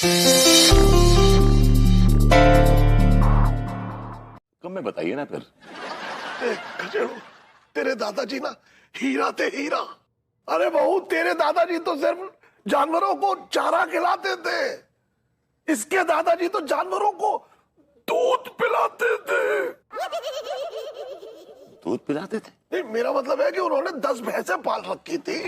कम में बताइए ना फिर। खचेड़ो, तेरे दादाजी ना हीरा थे, हीरा। अरे बहू, तेरे दादाजी तो सिर्फ जानवरों को चारा खिलाते थे, इसके दादाजी तो जानवरों को दूध पिलाते थे। दूध पिलाते थे? नहीं, मेरा मतलब है कि उन्होंने 10 भैंसें पाल रखी थी।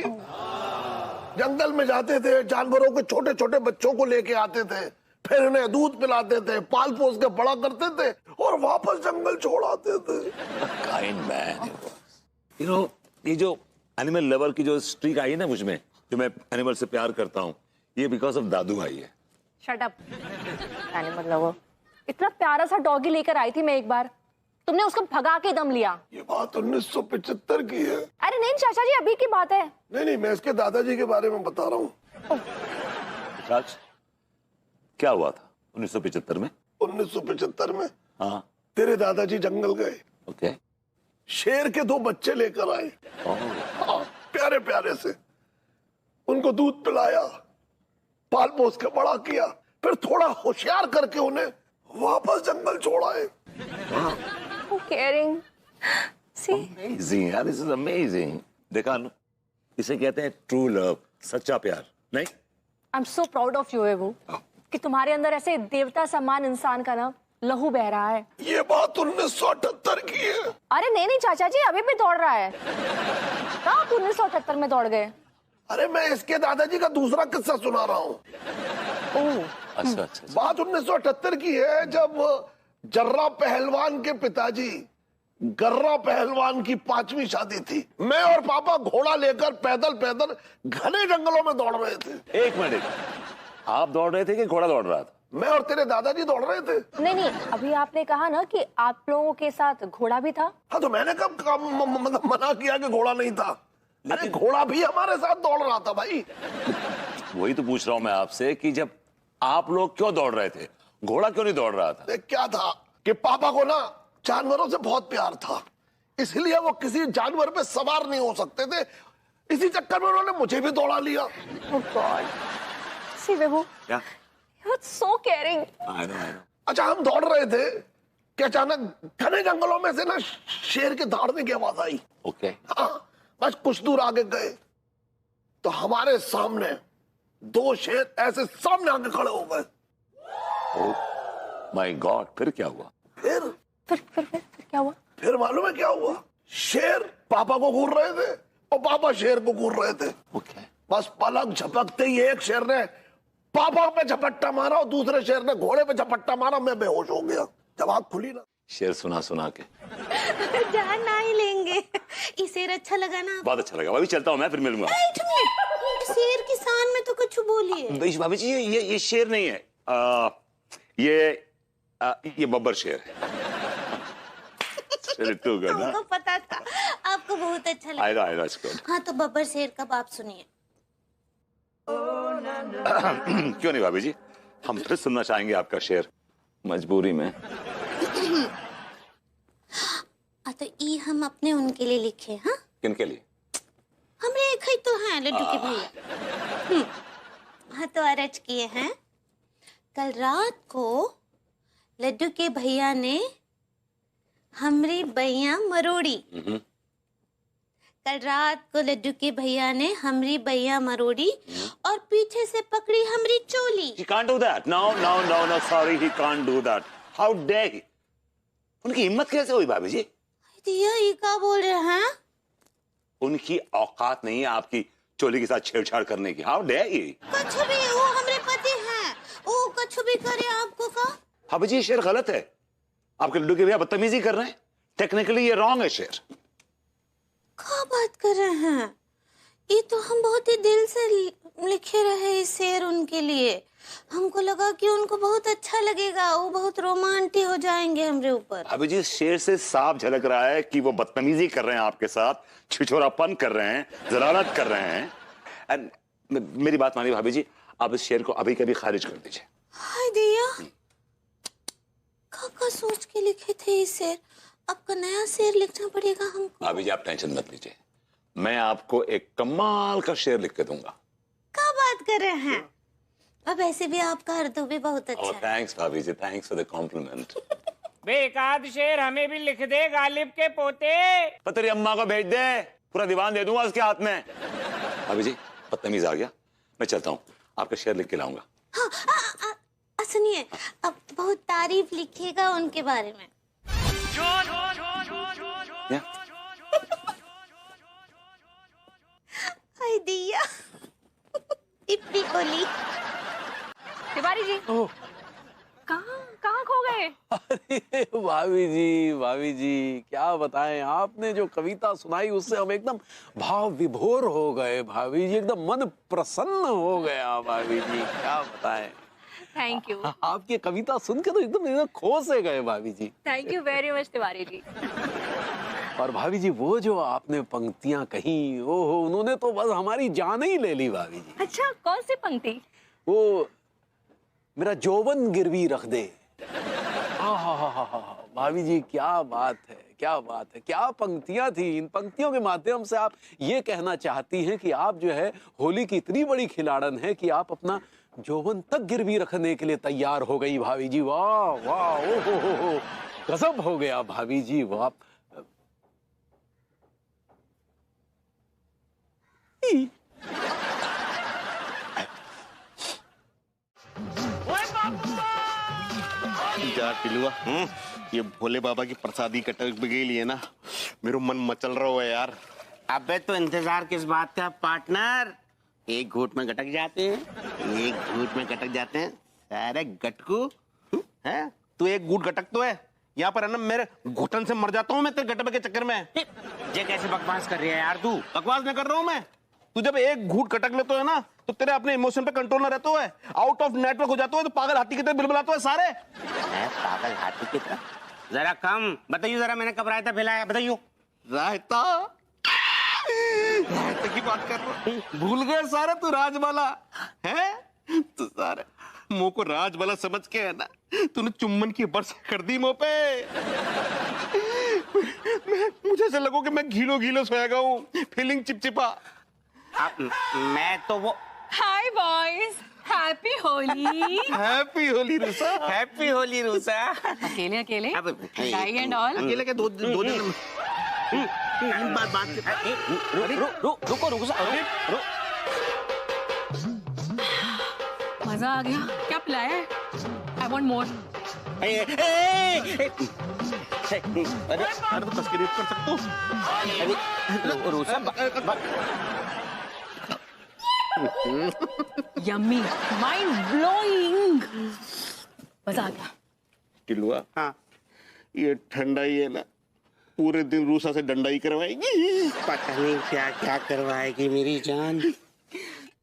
जंगल में जाते थे, जानवरों के छोटे छोटे बच्चों को लेके आते थे, फिर उन्हें दूध पिलाते थे, पाल पोस के बड़ा करते थे और वापस जंगल छोड़ आते थे। Kind man. यू नो, ये जो एनिमल लवर की जो स्ट्रीक आई है ना मुझमें, जो मैं एनिमल से प्यार करता हूँ, ये बिकॉज ऑफ दादू आई है। Shut up. एनिमल लवर, इतना प्यारा सा डॉगी लेकर आई थी मैं एक बार, तुमने उसको भगा के दम लिया। ये बात 1975 की है। अरे नहीं चाचा जी, अभी की बात है। नहीं, मैं इसके दादाजी के बारे में बता रहा हूँ। चाच, क्या हुआ था 1975 में? 1975 में हाँ। तेरे दादाजी जंगल गए, ओके। शेर के 2 बच्चे लेकर आए। हाँ, प्यारे प्यारे से उनको दूध पिलाया, पाल पोस के बड़ा किया, फिर थोड़ा होशियार करके उन्हें वापस जंगल छोड़ आए। केयरिंग। सी, अमेजिंग यार, दिस इज अमेजिंग। देखा नु, इसे कहते हैं ट्रू लव, सच्चा प्यार। नहीं, I am so proud of you above, कि तुम्हारे अंदर ऐसे देवता समान इंसान का ना लहू बह रहा है। ये बात 1978 की है। अरे नहीं चाचा जी, अभी भी दौड़ रहा है। कहाँ आप 1978 में दौड़ गए? अरे मैं इसके दादाजी का दूसरा किस्सा सुना रहा हूँ। अच्छा अच्छा। बात 1978 की है, जब जर्रा पहलवान के पिताजी गर्रा पहलवान की 5वीं शादी थी। मैं और पापा घोड़ा लेकर पैदल पैदल घने जंगलों में दौड़ रहे थे। एक मिनट, आप दौड़ रहे थे कि घोड़ा दौड़ रहा था? मैं और तेरे दादाजी दौड़ रहे थे। नहीं, अभी आपने कहा ना कि आप लोगों के साथ घोड़ा भी था। हाँ, तो मैंने कब मना किया कि घोड़ा नहीं था? अरे घोड़ा भी हमारे साथ दौड़ रहा था भाई। वही तो पूछ रहा हूं मैं आपसे कि जब आप लोग क्यों दौड़ रहे थे, घोड़ा क्यों नहीं दौड़ रहा था? देख, क्या था कि पापा को ना जानवरों से बहुत प्यार था, इसलिए वो किसी जानवर पे सवार नहीं हो सकते थे। इसी चक्कर में उन्होंने मुझे भी दौड़ा लिया। Oh God. See, Vibhu, क्या? you're so caring. I know. अच्छा, हम दौड़ रहे थे कि अचानक घने जंगलों में से ना शेर के दौड़ने की आवाज आई। ओके। हाँ, बस कुछ दूर आगे गए तो हमारे सामने 2 शेर ऐसे सामने आके खड़े हो गए। माय गॉड, फिर क्या हुआ? फिर क्या हुआ? फिर मालूम है क्या हुआ? शेर पापा को घूर रहे थे और पापा शेर को घूर रहे थे। ओके। बस पलक झपकते ही एक शेर ने पापा पे झपट्टा मारा और दूसरे शेर ने घोड़े पे झपट्टा मारा। मैं बेहोश हो गया। जब आँख खुली ना, शेर सुना के जान ना ही लेंगे। ये शेर अच्छा लगा ना? बहुत अच्छा लगा। भाभी चलता हूँ मैं, फिर मिलूंगा। शेर किसान में तो कुछ बोलिए। भाभी जी, ये शेर नहीं है, ये बब्बर शेर है। तू करना। हमको पता था आपको बहुत अच्छा लगा। I know, it's good. हाँ, तो बब्बर शेर का बाप सुनिए। क्यों नहीं भाभी जी, हम फिर सुनना चाहेंगे आपका शेर, मजबूरी में। तो ये हम अपने उनके लिए लिखे। हाँ, किनके लिए? हमरे एक ही तो हैं, लड्डू के भैया। हाँ, तो अर्ज किए हैं। कल रात को लड्डू के भैया ने हमरी बैया मरोड़ी। कल रात को लड्डू के भैया ने हमरी बैया मरोड़ी और पीछे से पकड़ी हमरी चोली। He can't do that. No, sorry, he can't do that. How dare he? उनकी हिम्मत कैसे हुई भाभी जी? दिया, ये क्या बोल रहे हैं? उनकी औकात नहीं है आपकी चोली के साथ छेड़छाड़ करने की। How dare he? कुछ भी, वो हमरे पति हैं, वो कुछ भी करे आपको का? भाभी जी, ये शेर गलत है। आपके लड्डू के भैया बदतमीजी कर रहे हैं। टेक्निकली ये रॉन्ग है शेर। क्या बात कर रहे हैं? ये तो हम बहुत ही दिल से लिखे रहे इस शेर उनके लिए। हमको लगा कि उनको बहुत अच्छा लगेगा, वो बहुत रोमांटिक हो जाएंगे हमरे ऊपर। भाभी जी, शेर से साफ झलक रहा है कि वो बदतमीजी कर रहे हैं आपके साथ, छिछोरापन कर रहे हैं, जलालत कर रहे हैं। एंड मेरी बात मानिए भाभी जी, आप इस शेर को अभी कभी खारिज कर दीजिए। हाय दिया, काका सोच के लिखे थे ये शेर। आपका नया शेर लिखना पड़ेगा हमको। भाभी जी, आप टेंशन मत लीजिए, मैं आपको एक कमाल का शेर लिख के दूंगा। क्या बात कर रहे हैं? अब ऐसे भी आपका उर्दू भी बहुत अच्छा है। थैंक्स भाभी जी, थैंक्स फॉर द कॉम्प्लीमेंट। बे एक आध शेर हमें भी लिख दे, गालिब के पोते। तो तेरी अम्मा को भेज दे, पूरा दीवान दे दूंगा उसके हाथ में। भाभी जी बदतमीज आ गया, मैं चलता हूँ, आपका शेर लिख के लाऊंगा। हाँ, सुनिए, अब बहुत तारीफ लिखिएगा उनके बारे में। या? हाय दिया इप्पी कोली। तिवारी जी कहाँ कहाँ खो गए? अरे भाभी जी क्या बताएं, आपने जो कविता सुनाई उससे हम एकदम भाव विभोर हो गए भाभी जी, एकदम मन प्रसन्न हो गया भाभी जी, क्या बताएं। थैंक यू, आपकी कविता सुन के तो एकदम एकदम खो से गए भाभी जी। Thank you very much Tiwari ji. और भाभी जी वो जो आपने पंक्तियां कही, ओहो, उन्होंने तो बस हमारी जान ही ले ली भाभी जी। अच्छा कौन सी पंक्ति? वो मेरा जोबन गिरवी रख दे। भाभी जी क्या बात है, क्या बात है, क्या पंक्तियां थी। इन पंक्तियों के माध्यम से आप ये कहना चाहती हैं कि आप जो है होली की इतनी बड़ी खिलाड़न है कि आप अपना जोबन तक गिरवी रखने के लिए तैयार हो गई भाभी जी। वाह वाह, ओ हो, गजब हो गया भाभी जी, वाह। जा टिलुआ, ये भोले बाबा की प्रसादी कटक में गई है ना, मेरा मन मचल रहा है यार। अबे तो इंतजार किस बात का पार्टनर, एक घूट में गटक जाते हैं, एक घूट में गटक जाते हैं सारे गटकू है। तू एक गुट गटक तो है, यहाँ पर है ना मेरे घुटन से मर जाता हूँ मैं तेरे गटक के चक्कर में। ये कैसे बकवास कर रही है यार तू? बकवास नहीं कर रहा हूँ मैं। तू जब एक घूट कटक लेते है ना तो तेरे अपने इमोशन पे कंट्रोल ना रहता है, आउट ऑफ नेटवर्क हो जाता है, तो पागल हाथी की तरह बिलबिलाते है सारे। मैं पागल हाथी की तरह? जरा कम बताइयो, जरा मैंने कब रायता फैलाया बताइयो। रायता रायता की बात कर रहा हूँ, भूल गए सारे तू राजबाला है। तू सारे मुंह को राजबाला समझ के है ना, तूने चुम्बन की बरस कर दी मुंह पे। मुझे ऐसा लगो कि मैं घीलो घीलो सोएगा हूँ, फीलिंग चिपचिपा। मैं तो वो hi boys, happy Holi. Happy Holi रूसा। हैप्पी होली रूसा। अकेले अकेले अब चाय एंड ऑल। अकेले के दो दिन बात रुको मजा आ गया, क्या पिलाया है? I want more. अरे तो कस के कर सकते हो रूसा। यम्मी, माइंड ब्लोइंग, मजा आ गया। टिलुआ, हाँ ये ठंडा ही है ना, पूरे दिन रूसा से डंडा ही करवाएगी। पता नहीं क्या क्या करवाएगी मेरी जान।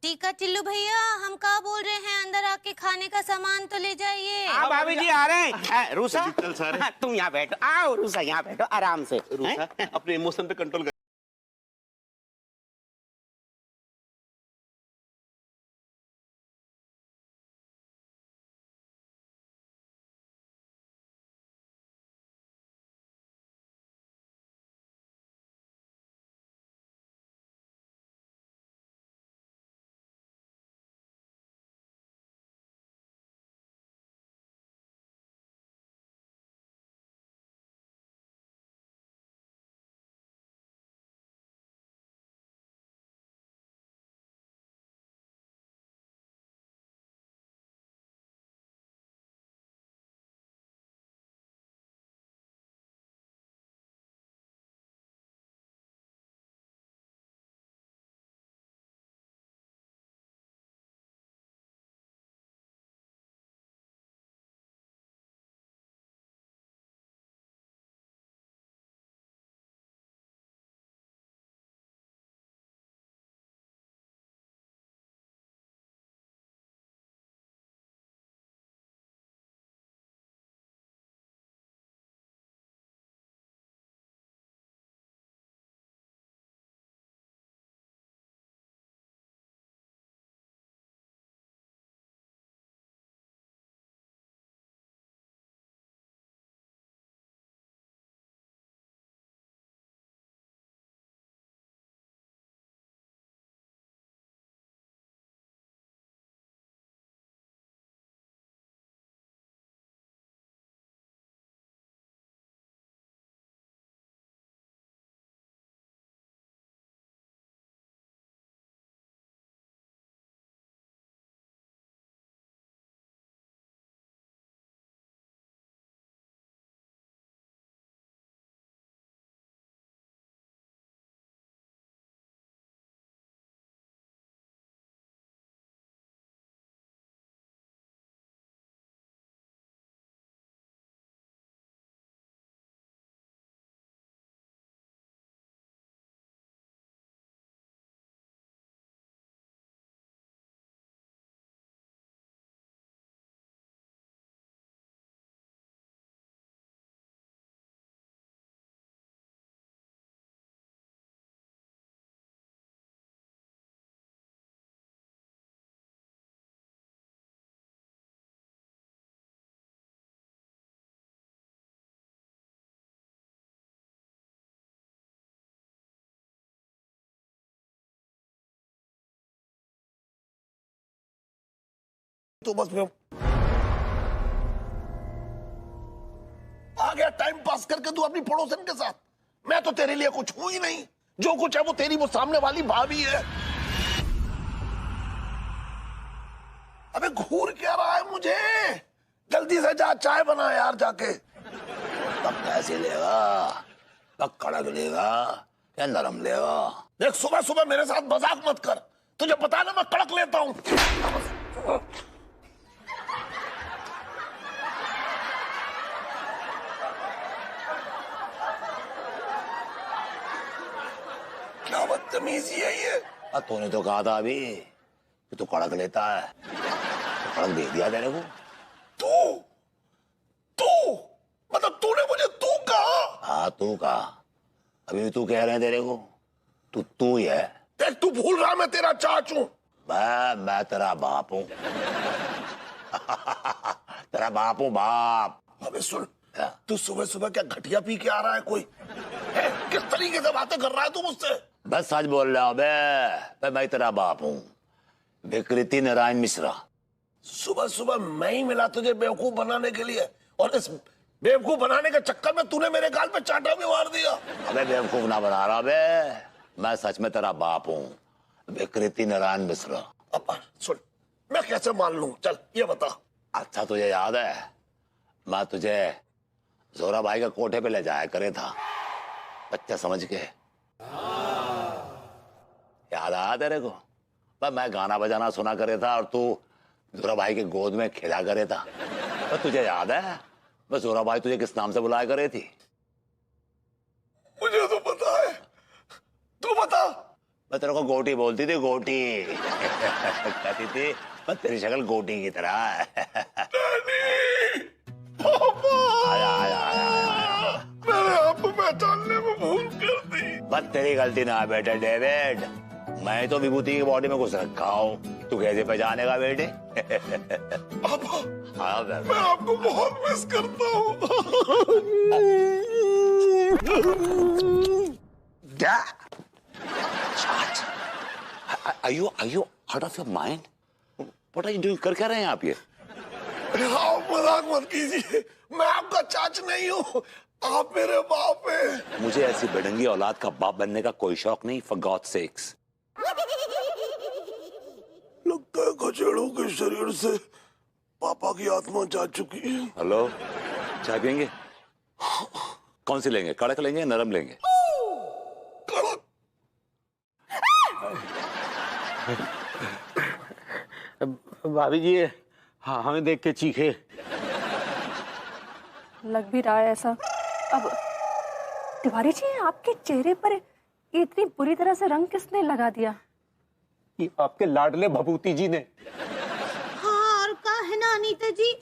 टीका टिल्लू भैया, हम कहाँ बोल रहे हैं, अंदर आके खाने का सामान तो ले जाइए। हाँ भाभी जी आ रहे हैं। रूसा चल सारे। तुम यहाँ बैठो, आओ रूसा यहाँ बैठो आराम से। रूसा अपने इमोशन पे कंट्रोल तो बस मैं आ गया टाइम पास करके तू अपनी पड़ोसन के साथ। मैं तो तेरे लिए कुछ हूं ही नहीं, जो कुछ है वो तेरी वो सामने वाली भाभी है। अबे घूर क्या रहा है मुझे? जल्दी से जा चाय बना यार जाके। तब कैसे लेगा? तब कड़क लेगा या नरम लेगा? देख सुबह सुबह मेरे साथ मजाक मत कर, तुझे पता है ना मैं कड़क लेता हूं। क्या बदतमीजी है ये? तूने तो कहा था अभी कि तू कड़क लेता है, तो कड़क दे दिया तेरे को। तू तू मतलब तूने मुझे तू कहा? हाँ तू कहा, अभी भी तू कह रहे हैं तेरे को, तू ही है। देख तू भूल रहा मैं तेरा चाच हूं। मैं तेरा बाप हूं। तेरा बाप हूं बाप। अबे सुन, तू सुबह सुबह क्या घटिया पी के आ रहा है कोई? किस तरीके से बातें कर रहा है तू मुझसे? बस सच बोल रहा हूं बे, मैं तेरा बाप हूं, विकृति नारायण मिश्रा। सुबह सुबह मैं ही मिला तुझे बेवकूफ बनाने के लिए, और इस बेवकूफ बनाने के चक्कर में तूने मेरे गाल पे चांटा भी मार दिया। अबे बेवकूफ ना बना रहा बे, मैं सच में तेरा बाप हूं, विकृति नारायण मिश्रा। अब सुन, मैं कैसे मान लूं? चल ये बता। अच्छा तुझे याद है मैं तुझे जोरा भाई के कोठे पे ले जाया करे था बच्चा समझ के? याद आया तेरे को? मैं गाना बजाना सुना करे था और तू जोरा भाई के गोद में खेला करे था। तो तुझे याद है मैं जोरा भाई तुझे किस नाम से बुलाया करे थी? मुझे तो पता है, तू बता। मैं तेरे को गोटी बोलती थी, गोटी। कहती थी मैं तेरी शक्ल गोटी की तरह है। आया आया आया, मैंने आपको पहचानने में भूल कर दी। बस तेरी गलती ना है बेटे डेविड, मैं तो विभूति की बॉडी में घुस रखा हूँ, तू कैसे पहचानेगा बेटे? हाँ मैं आपको बहुत मिस करता हूँ। Are you out of your mind? What are you doing? कर क्या रहे हैं आप ये? आप मजाक मत कीजिए, मैं आपका चाच नहीं हूँ, आप मेरे बाप हैं। मुझे ऐसी बेढंगी औलाद का बाप बनने का कोई शौक नहीं, for God's sakes। लगता है खचेड़ों के शरीर से पापा की आत्मा जा चुकी है। हेलो, चाय पियेंगे? कौन सी लेंगे, कड़क लेंगे नरम लेंगे? कड़क। भाभी जी हाँ हमें देख के चीखे। लग भी रहा है ऐसा। अब तिवारी जी आपके चेहरे पर ये इतनी बुरी तरह से रंग किसने लगा दिया? ये आपके लाडले भभूति जी ने। हाँ और का है ना अनीता जी,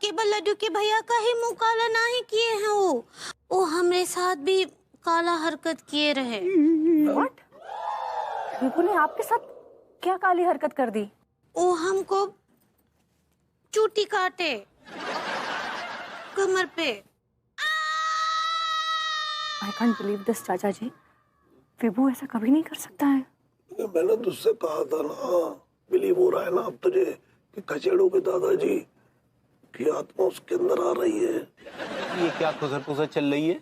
केवल लड्डू के भैया का ही मुंह काला ना ही किए हैं वो हमारे साथ भी काला हरकत किए रहे। What? विभू ने आपके साथ क्या काली हरकत कर दी? वो हमको चूटी काटे कमर पे। I can't believe this, चाचा जी। विभू ऐसा कभी नहीं कर सकता है। मैंने तुझसे कहा था ना, बिलीव हो रहा है ना अब तुझे कि खचेड़ों के दादाजी की आत्मा उसके अंदर आ रही है। ये क्या खुसर पुसर चल रही है?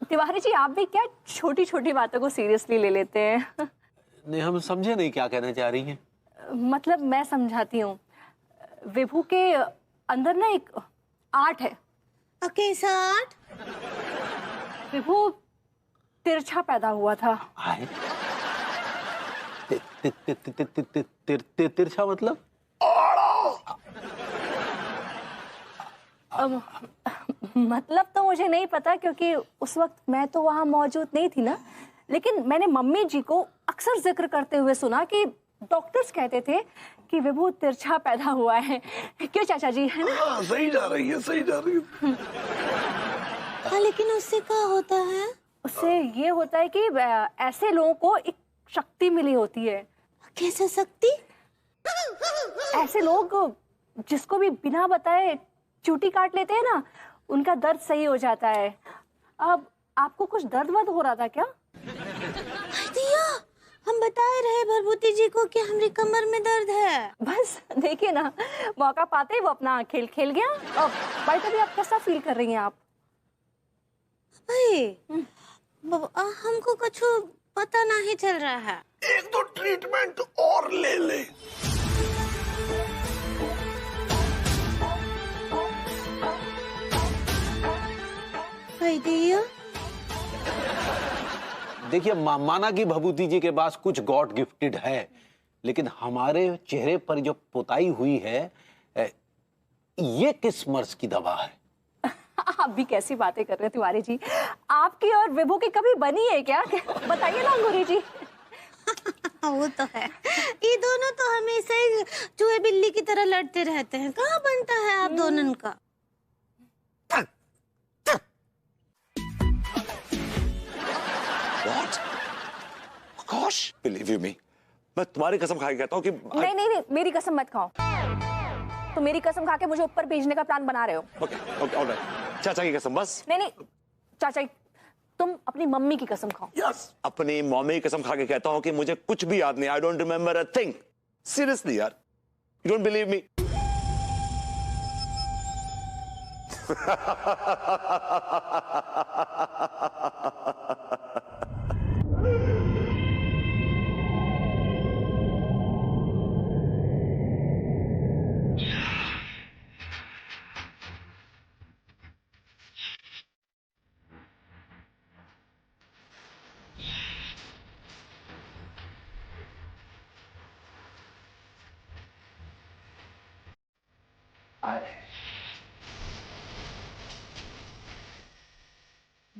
तिवारी जी आप भी क्या छोटी छोटी बातों को सीरियसली ले लेते हैं? नहीं हम समझे नहीं क्या कहना चाह रही हैं। मतलब मैं समझाती हूँ, विभू के अंदर ना एक आर्ट है। कैसा आर्ट? विभू तिरछा पैदा हुआ था। तिरछा मतलब? मतलब तो मुझे नहीं पता क्योंकि उस वक्त मैं तो वहां मौजूद नहीं थी ना, लेकिन मैंने मम्मी जी को अक्सर जिक्र करते हुए सुना कि डॉक्टर्स कहते थे कि विभू तिरछा पैदा हुआ है। क्यों चाचा जी, है ना? हाँ, सही जा रही है, सही जा रही है। हाँ, लेकिन उससे क्या होता है? उससे ये होता है कि ऐसे लोगों को एक शक्ति मिली होती है। कैसे शक्ति? ऐसे लोग जिसको भी बिना बताए चूटी काट लेते हैं ना, उनका दर्द सही हो जाता है। अब आपको कुछ दर्द वर्द हो रहा था क्या? दिया, हम बताए रहे भरभूति जी को कि हमारी कमर में दर्द है। बस देखिए ना, मौका पाते ही वो अपना खेल खेल गया। अब भाई तभी आप कैसा फील कर रही हैं आप? भाई हमको कुछ पता नहीं चल रहा है। एक तो ट्रीटमेंट और ले ले। भाई दिया देखिए, माना कि भभूति जी के पास कुछ गॉड गिफ्टेड है, लेकिन हमारे चेहरे पर जो पुताई हुई है, ये किस मर्ज की दवा है? आप भी कैसी बातें कर रहे हैं तिवारी जी? आपकी और विभू की कभी बनी है क्या? बताइए ना अंगूरी जी। वो तो है, ये दोनों तो हमेशा ही चूहे बिल्ली की तरह लड़ते रहते हैं। कहाँ बनता है आप दोनों का? What? Gosh, believe you me, मैं तुम्हारी कसम खा के कहता हूँ कि नहीं नहीं नहीं, मेरी कसम मत खाओ। तो मेरी कसम खा के मुझे ऊपर भेजने का प्लान बना रहे हो? ओके ओके ऑलराइट, चाचा की कसम बस। नहीं नहीं चाचा, तुम अपनी मम्मी की कसम खाओ। यस, अपनी मम्मी की कसम खा के कहता हूँ कि मुझे कुछ भी याद नहीं। I don't remember a thing. Seriously यार, यू डोंट बिलीव मी?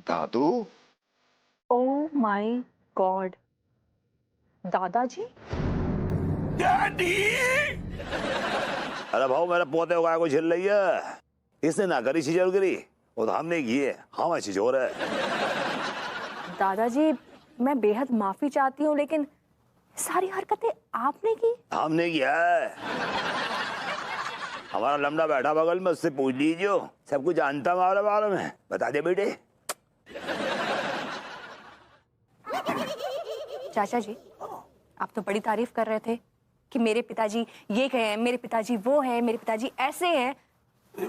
दादू, ओह माय गॉड, दादाजी? डैडी। अरे भाऊ, मेरे पोते को काय को झेल रही है? इसने ना करी छिजोरगिरी, वो तो हमने की है। हम छिजोर है। दादाजी, मैं बेहद माफी चाहती हूँ, लेकिन सारी हरकतें आपने की? हमने किया है। हमारा लमड़ा बैठा बगल में, उससे पूछ लीजिए, सब कुछ जानता हमारे बारे में। बता दे बेटे। चाचा जी, आप तो बड़ी तारीफ कर रहे थे कि मेरे पिताजी ये हैं, मेरे पिताजी वो हैं, मेरे पिताजी ऐसे हैं।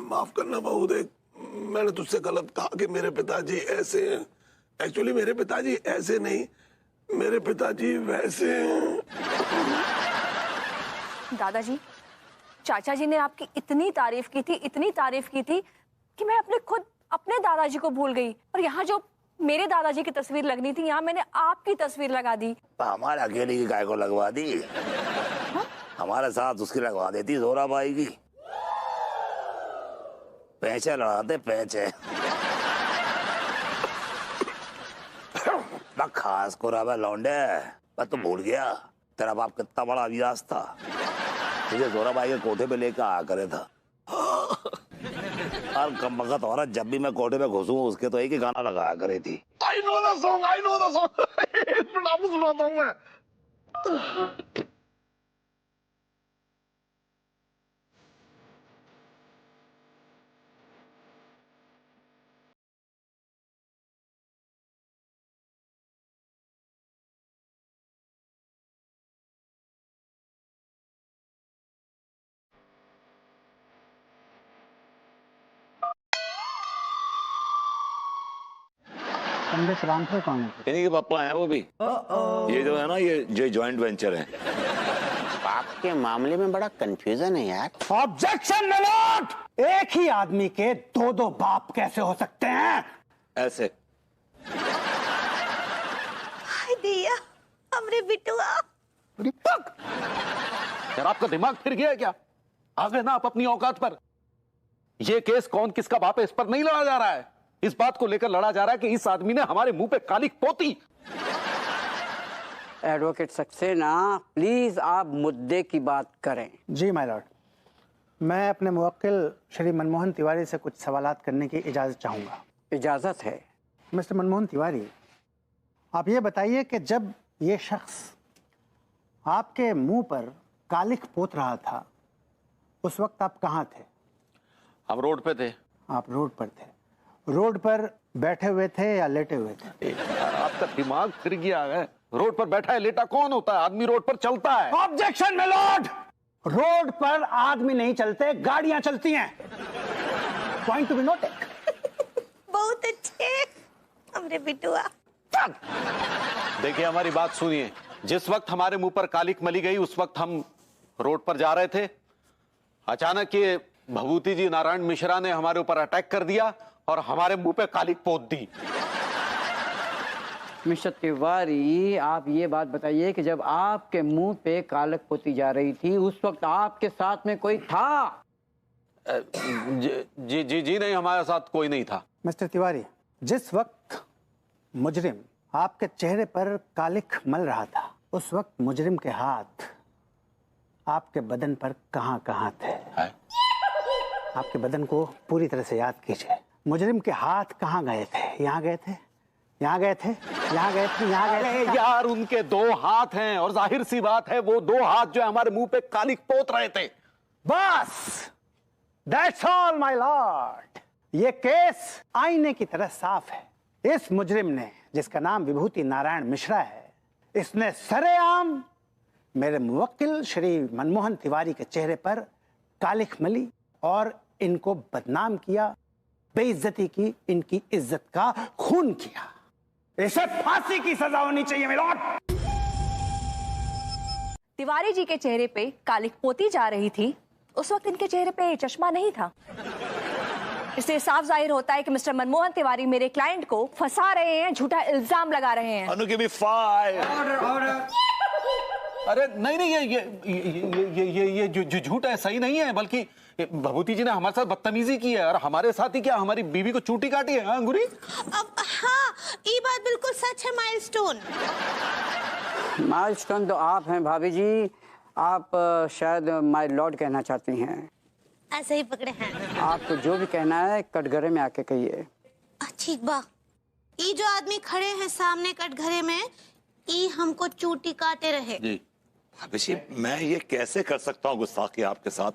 माफ करना बहू, देख मैंने तुझसे गलत कहा कि मेरे पिताजी ऐसे हैं। एक्चुअली मेरे पिताजी ऐसे नहीं, मेरे पिताजी वैसे हैं। दादाजी, चाचा जी ने आपकी इतनी तारीफ की थी, इतनी तारीफ की थी कि मैं अपने दादाजी को भूल गई। और यहाँ जो मेरे दादाजी की तस्वीर लगनी थी, यहाँ मैंने आपकी तस्वीर लगा दी। हमारे अकेले की काय को लगवा दी? हमारे साथ उसकी लगवा देती जोराबाई की। पैंचे लड़ाते पैंचे। ना खास को रहा लौंडे, मैं तो भूल गया तेरा बाप कितना बड़ा अभियास था। तुझे जोराबाई के कोठे पे लेकर आ करे था। और कम वक्त औरत जब भी मैं कोठे पे घुसूं, उसके तो एक ही गाना लगाया करे थी। I know the song, I know the song। सुनाता हूँ मैं। पंडित रामपुर कौन है? इन्हीं के पापा हैं वो भी। ये जो है ना, ये जॉइंट वेंचर है। बाप के मामले में बड़ा कंफ्यूजन है यार। ऑब्जेक्शन मिलोट! एक ही आदमी के दो दो बाप कैसे हो सकते हैं? ऐसे। हाय दिया, हमरे बिटुआ। यार, आपका दिमाग फिर गया है क्या? आ गए ना आप अपनी औकात पर। ये केस कौन किसका बाप है, इस पर नहीं लड़ा जा रहा है। इस बात को लेकर लड़ा जा रहा है कि इस आदमी ने हमारे मुंह पे कालिक पोती। एडवोकेट सक्सेना, प्लीज आप मुद्दे की बात करें। जी माय लॉर्ड, मैं अपने मुवक्किल श्री मनमोहन तिवारी से कुछ सवालात करने की इजाज़त चाहूँगा। इजाज़त है। मिस्टर मनमोहन तिवारी, आप ये बताइए कि जब ये शख्स आपके मुंह पर कालिक पोत रहा था, उस वक्त आप कहाँ थे? हम रोड पे थे। आप रोड पर थे। रोड पर बैठे हुए थे या लेटे हुए थे? यार, आपका दिमाग फिर गया है। रोड पर बैठा है लेटा कौन होता है? आदमी रोड पर चलता है। ऑब्जेक्शन माय लॉर्ड, रोड पर आदमी नहीं चलते, गाड़ियां चलती हैं। Point to be noted. बहुत अच्छे हमरे बिटुआ। देखिए हमारी बात सुनिए, जिस वक्त हमारे मुंह पर कालिक मली गई उस वक्त हम रोड पर जा रहे थे। अचानक ये भभूति जी नारायण मिश्रा ने हमारे ऊपर अटैक कर दिया और हमारे मुंह पे कालिक पोत दी। मिस्टर तिवारी, आप ये बात बताइए कि जब आपके मुंह पे कालिक पोती जा रही थी उस वक्त आपके साथ में कोई था? जी जी जी नहीं, हमारे साथ कोई नहीं था। मिस्टर तिवारी, जिस वक्त मुजरिम आपके चेहरे पर कालिक मल रहा था उस वक्त मुजरिम के हाथ आपके बदन पर कहां थे? आपके बदन को पूरी तरह से याद कीजिए। मुजरिम के हाथ कहां गए थे? यहाँ गए थे, यहाँ गए थे, यहाँ गए थे, यहाँ गए थे? यार उनके दो हाथ हैं और जाहिर सी बात है वो दो हाथ जो हमारे मुंह पे कालिक पोत रहे थे। बस, दैट्स ऑल माय लॉर्ड। ये केस आईने की तरह साफ है। इस मुजरिम ने, जिसका नाम विभूति नारायण मिश्रा है, इसने सरेआम मेरे मुवक्किल श्री मनमोहन तिवारी के चेहरे पर कालिक मली और इनको बदनाम किया, बेइज्जती की, इनकी इज्जत का खून किया। इसे फांसी की सजा होनी चाहिए मेरे लॉर्ड। तिवारी जी के चेहरे पे कालिक पोती जा रही थी उस वक्त इनके चेहरे पे चश्मा नहीं था। इससे साफ जाहिर होता है कि मिस्टर मनमोहन तिवारी मेरे क्लाइंट को फंसा रहे हैं, झूठा इल्जाम लगा रहे हैं। अनु, गिव मी 5। अरे नहीं नहीं, ये जो झूठ है सही नहीं है, बल्कि भभूति जी ने हमारे साथ बदतमीजी की है और हमारे साथ ही क्या हमारी बीवी को चूटी काटी है। अंगूरी अब हाँ, ये बात बिल्कुल सच है। माइलस्टोन माइलस्टोन तो आप हैं भाभी जी, आप शायद माय लॉर्ड कहना चाहती हैं। ऐसे ही पकड़े हैं। आपको जो भी कहना है कटघरे में आके कहिए। ठीक बा। ये जो आदमी खड़े हैं सामने कटघरे में, ये हमको चूटी काटे रहे। जी भाभी जी, मैं ये कैसे कर सकता हूँ गुस्ताखी आपके साथ?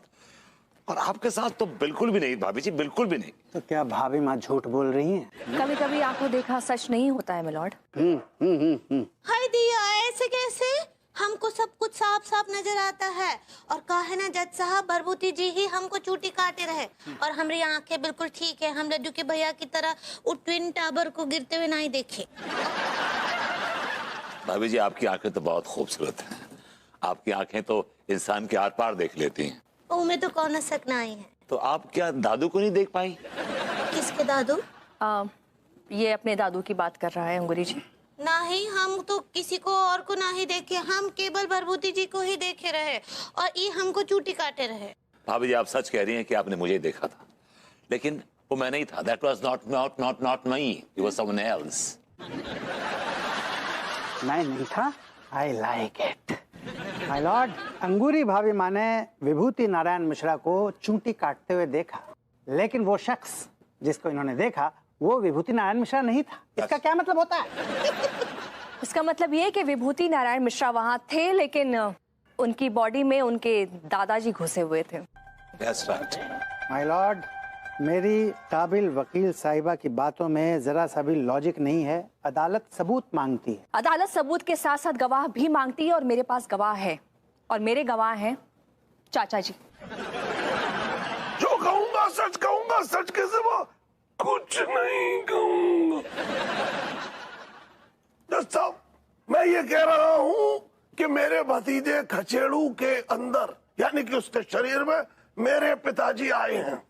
और आपके साथ तो बिल्कुल भी नहीं भाभी जी, बिल्कुल भी नहीं। तो क्या भाभी माँ झूठ बोल रही हैं? कभी कभी आंखों देखा सच नहीं होता है मिलॉर्ड। हाय दिया, ऐसे कैसे? हमको सब कुछ साफ साफ नजर आता है। और कहा है ना जज साहब, भभूति जी ही हमको चूटी काटे रहे और हमारी आंखें बिल्कुल ठीक है। हम लड्डू के भैया की तरह वो ट्विन टावर को गिरते हुए नहीं देखे। भाभी जी, आपकी आंखें तो बहुत खूबसूरत हैं। आपकी आंखें तो इंसान के आर पार देख लेती हैं। उनमें तो कौन शक नहीं है। तो आप क्या दादू को नहीं देख पाई? किसके दादू? ये अपने दादू की बात कर रहा है अंगूरी जी। नहीं, हम तो किसी को और को नहीं देखे, हम केवल भभूति जी को ही देखे रहे और ये हमको चूटी काटे रहे। भाभी जी, आप सच कह रही हैं कि आपने मुझे देखा था, लेकिन वो मैं नहीं था। That was not me. It was someone else. मैं नहीं था। I like it. My lord, अंगूरी भाभी माँ ने विभूति नारायण मिश्रा को चूंटी काटते हुए देखा, लेकिन वो शख्स जिसको इन्होंने देखा वो विभूति नारायण मिश्रा नहीं था। इसका क्या मतलब होता है? इसका मतलब ये कि विभूति नारायण मिश्रा वहां थे, लेकिन उनकी बॉडी में उनके दादाजी घुसे हुए थे। That's right. My lord, मेरी काबिल वकील साहिबा की बातों में जरा सा भी लॉजिक नहीं है। अदालत सबूत मांगती है। अदालत सबूत के साथ साथ गवाह भी मांगती है और मेरे पास गवाह है, और मेरे गवाह हैं चाचा जी। जो कहूंगा सच कहूंगा, सच के सिवा कुछ नहीं कहूंगा। जज साहब, मैं ये कह रहा हूं कि मेरे भतीजे खचेड़ू के अंदर, यानी कि उसके शरीर में मेरे पिताजी आए हैं।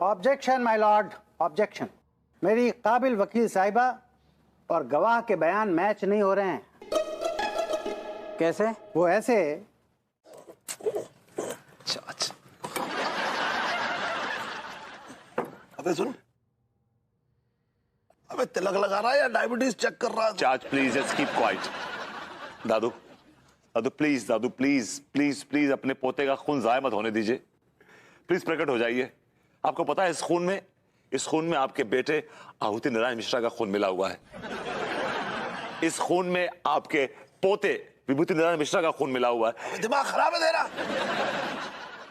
Objection my Lord, objection. मेरी काबिल वकील साहिबा और गवाह के बयान मैच नहीं हो रहे हैं। कैसे? वो ऐसे। अबे सुन, अबे तिलक लगा रहा है या डायबिटीज चेक कर रहा है? Judge, please just keep quiet. Dadu, Dadu please, Dadu please please please अपने पोते का खून जाया मत होने दीजिए। प्लीज प्रकट हो जाइए। आपको पता है इस खून में आपके बेटे आहुति नारायण मिश्रा का खून मिला हुआ है। इस खून में आपके पोते विभूति नारायण मिश्रा का खून मिला हुआ है। दिमाग खराब है तेरा?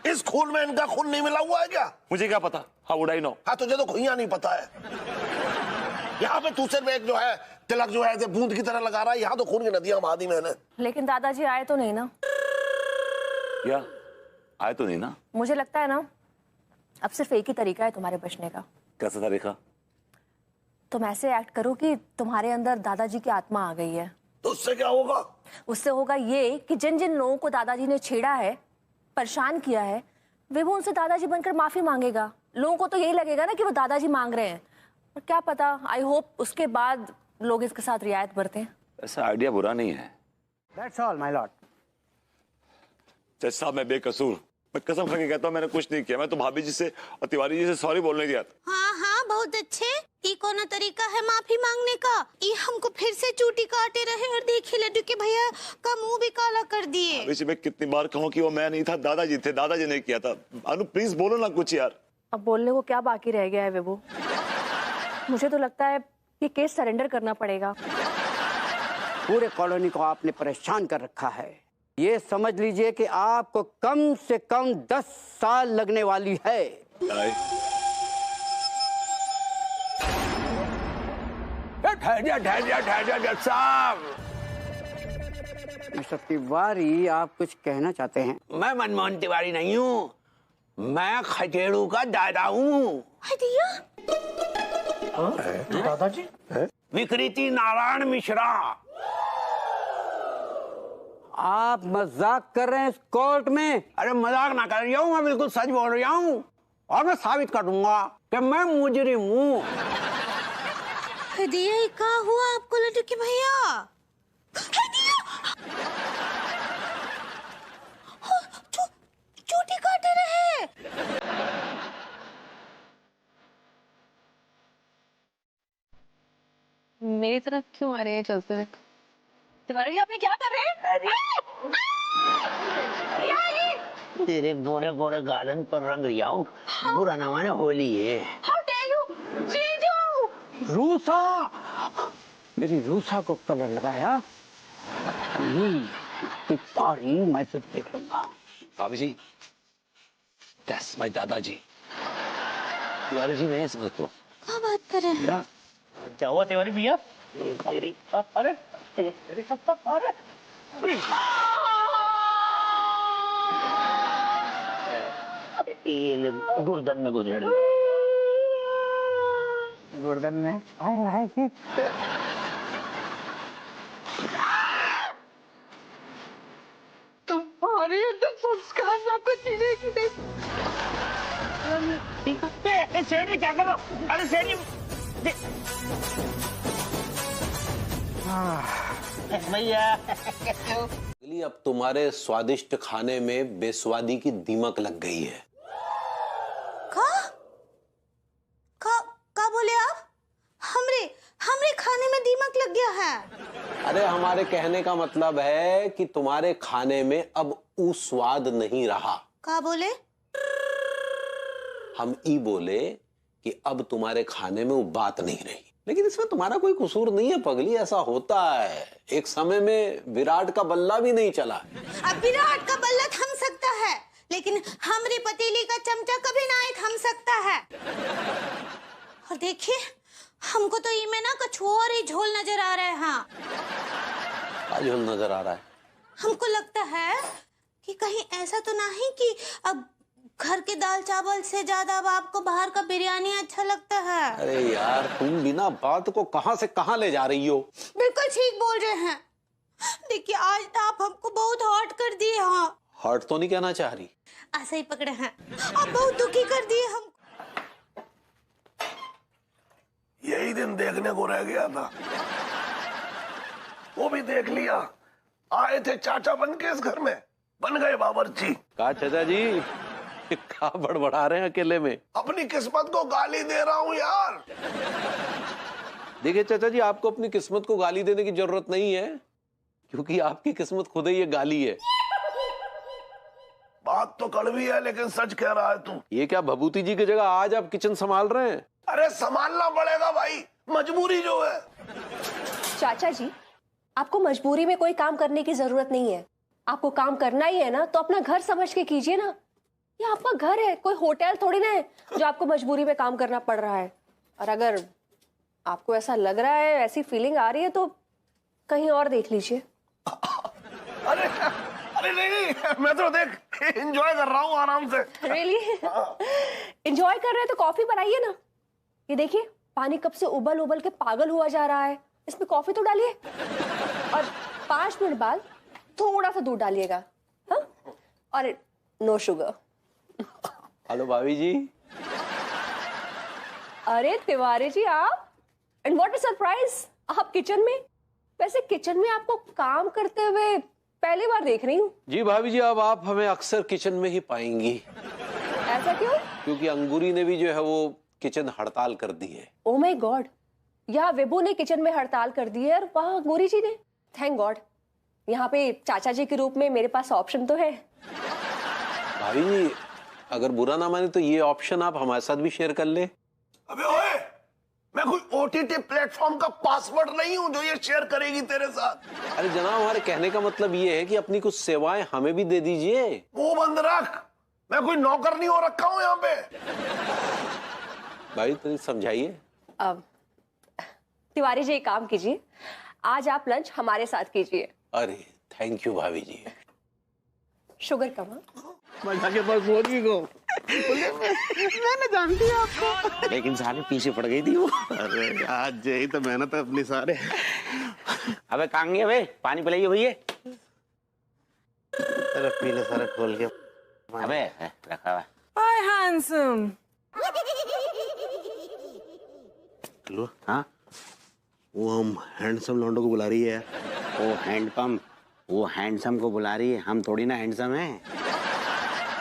इस खून में इनका खून नहीं मिला हुआ है क्या? मुझे क्या पता, हाउ वुड आई नो? हाँ, तुझे तो खुइयां नहीं पता है। यहाँ पे तू सिर्फ एक जो है तिलक जो है बूंद की तरह लगा रहा है, यहाँ तो खून की नदियां बहा दी मैंने। लेकिन दादाजी आए तो नहीं ना? क्या आए तो नहीं ना? मुझे लगता है ना अब सिर्फ एक ही तरीका है तुम्हारे बचने का। कैसा तरीका? तुम ऐसे एक्ट करो कि तुम्हारे अंदर दादाजी की आत्मा आ गई है। तो उससे क्या होगा? उससे होगा ये कि जिन जिन लोगों को दादाजी ने छेड़ा है, परेशान किया है, वे वो उनसे दादाजी बनकर माफी मांगेगा। लोगों को तो यही लगेगा ना कि वो दादाजी मांग रहे हैं, और क्या पता, आई होप उसके बाद लोग इसके साथ रियायत बरतें। ऐसा आइडिया बुरा नहीं है। That's all, my lord. जज साहब, मैं बेकसूर, मैं कसम खा के कहता हूँ मैंने कुछ नहीं किया। मैं तो भाभी जी से और तिवारी जी से सॉरी बोलने दिया था। हाँ हाँ, बहुत अच्छे। ये कौन तरीका है माफी मांगने का? ये हमको फिर से चूटी काटे रहे और देखिए लड्डू के भैया का मुंह भी काला कर दिए। भाभी जी, मैं कितनी बार कहूँ कि वो मैं नहीं था, दादाजी थे, दादाजी ने किया था। अनु प्लीज बोलो ना कुछ यार। अब बोलने को क्या बाकी रह गया है विभू? मुझे तो लगता है ये केस सरेंडर करना पड़ेगा। पूरे कॉलोनी को आपने परेशान कर रखा है। ये समझ लीजिए कि आपको कम से कम 10 साल लगने वाली है। मिस्टर तिवारी, आप कुछ कहना चाहते हैं? मैं मनमोहन तिवारी नहीं हूँ, मैं खचेड़ू का दादा हूँ। दादाजी? विकृति नारायण मिश्रा। आप मजाक कर रहे हैं इस कोर्ट में? अरे मजाक ना कर रहा हूँ, मैं बिल्कुल सच बोल रहा हूँ और मैं साबित कर दूंगा कि मैं मुजरिम हूँ। हदिया, क्या हुआ आपको लड्डू के भैया? चूटी काटे रहे। मेरी तरफ क्यों आ रहे हैं चलते हुए? तिवारी, आप ये क्या कर रहे हैं? तेरे गोरे गोरे गालन पर रंग रिया हूँ। बुरा ना माने, होली है। रूसा, मेरी रूसा को कलर लगाया। पारी मैं सिर्फ देख लूंगा। भाभी जी, that's my दादाजी। तिवारी जी नहीं समझ को। क्या बात कर रहे हैं? क्या हुआ तिवारी भैया? अरे ये गुर्दन में गुजर गुर्दन में तुम्हारी अंदर संस्कार आपको चीजें की नहीं। शेर क्या करो? अरे शेर भैया, अब तुम्हारे स्वादिष्ट खाने में बेस्वादी की दीमक लग गई है। का बोले आप? हमरे खाने में दीमक लग गया है? अरे हमारे कहने का मतलब है कि तुम्हारे खाने में अब वो स्वाद नहीं रहा। का बोले? हम ई बोले कि अब तुम्हारे खाने में वो बात नहीं रही। लेकिन इसमें तुम्हारा कोई कसूर नहीं है पगली, ऐसा होता है। एक समय में विराट का बल्ला भी नहीं चला। अब विराट का बल्ला थम सकता है, लेकिन हमरे पतीली का चमचा कभी ना थम सकता है। और देखिए, हमको तो इनमें ना कुछ और ही झोल नजर आ रहा है। हाँ, झोल नजर आ रहा है। हमको लगता है कि कहीं ऐसा तो नहीं कि अब घर के दाल चावल से ज्यादा अब आपको बाहर का बिरयानी अच्छा लगता है। अरे यार, तुम बिना बात को कहां से कहां ले जा रही हो। बिल्कुल ठीक बोल रहे हैं। देखिए, आज तो आप हमको बहुत हॉट कर दिए। हाँ, हर्ट तो नहीं कहना चाह रही, ऐसे ही पकड़े हैं। आप बहुत दुखी कर दिए हमको। यही दिन देखने को रह गया था, वो भी देख लिया। आए थे चाचा बन के इस घर में, बन गए बावर्ची। कहा चाचा जी, क्या बड़बड़ा रहे हैं अकेले में? अपनी किस्मत को गाली दे रहा हूँ यार। देखिए चाचा जी, आपको अपनी किस्मत को गाली देने की जरूरत नहीं है, क्योंकि आपकी किस्मत खुद ही ये गाली है। बात तो कड़वी है, लेकिन सच कह रहा है तू। ये क्या भभूति जी की जगह आज आप किचन संभाल रहे हैं? अरे संभालना पड़ेगा भाई, मजबूरी जो है। चाचा जी, आपको मजबूरी में कोई काम करने की जरूरत नहीं है। आपको काम करना ही है ना, तो अपना घर समझ के कीजिए ना। ये आपका घर है, कोई होटल थोड़ी ना है जो आपको मजबूरी में काम करना पड़ रहा है। और अगर आपको ऐसा लग रहा है, ऐसी फीलिंग आ रही है, तो कहीं और देख लीजिए। अरे अरे नहीं, मैं तो देख एंजॉय कर रहा हूँ आराम से। रियली? एंजॉय कर रहे हैं तो कॉफी बनाइए ना। ये देखिए, पानी कब से उबल उबल के पागल हुआ जा रहा है, इसमें कॉफी तो डालिए। और 5 मिनट बाद थोड़ा सा दूध डालिएगा, हाँ? और नो शुगर। हेलो भाभी जी। अरे तिवारी जी, आप, एंड व्हाट अ सरप्राइज, आप किचन में। वैसे किचन में आपको काम करते हुए पहली बार देख रही हूँ। जी भाभी जी, अब आप हमें अक्सर किचन में ही पाएंगी। ऐसा क्यों? क्योंकि अंगूरी ने भी जो है वो किचन हड़ताल कर दी है। ओ माय गॉड, यहाँ विभू ने किचन में हड़ताल कर दी है और वहाँ गौरी जी ने। थैंक गॉड, यहाँ पे चाचा जी के रूप में मेरे पास ऑप्शन तो है। भाभी जी, अगर बुरा ना माने तो ये ऑप्शन आप हमारे साथ भी शेयर कर ले। अबे ओए, मैं कोई ओटीटी प्लेटफॉर्म का पासवर्ड नहीं हूँ जो ये शेयर करेगी तेरे साथ। अरे जनाब, हमारे कहने का मतलब ये है कि अपनी कुछ सेवाएं हमें भी दे दीजिए। वो बंद रख, मैं कोई नौकर नहीं हो रखा हूँ यहाँ पे। भाई तो समझाइए। अब तिवारी जी एक काम कीजिए, आज आप लंच हमारे साथ कीजिए। अरे थैंक यू भाभी जी। शुगर कम, हाँ? मजा के पास पहुंच गई को। मैंने जानती है आपको, लेकिन सारे पीछे पड़ गई थी वो। अरे आज यही तो मेहनत है अपनी सारे। अबे कांगे भाई, पानी पिलाइए भैया। अरे पीले सारे खोल के। अबे रखा हुआ। हाय हैंडसम। लो, हाँ, वो हम हैंडसम लौंडो को बुला रही है। वो हैंडपंप, वो हैंडसम को बुला रही है, हम थोड़ी ना हैंडसम है।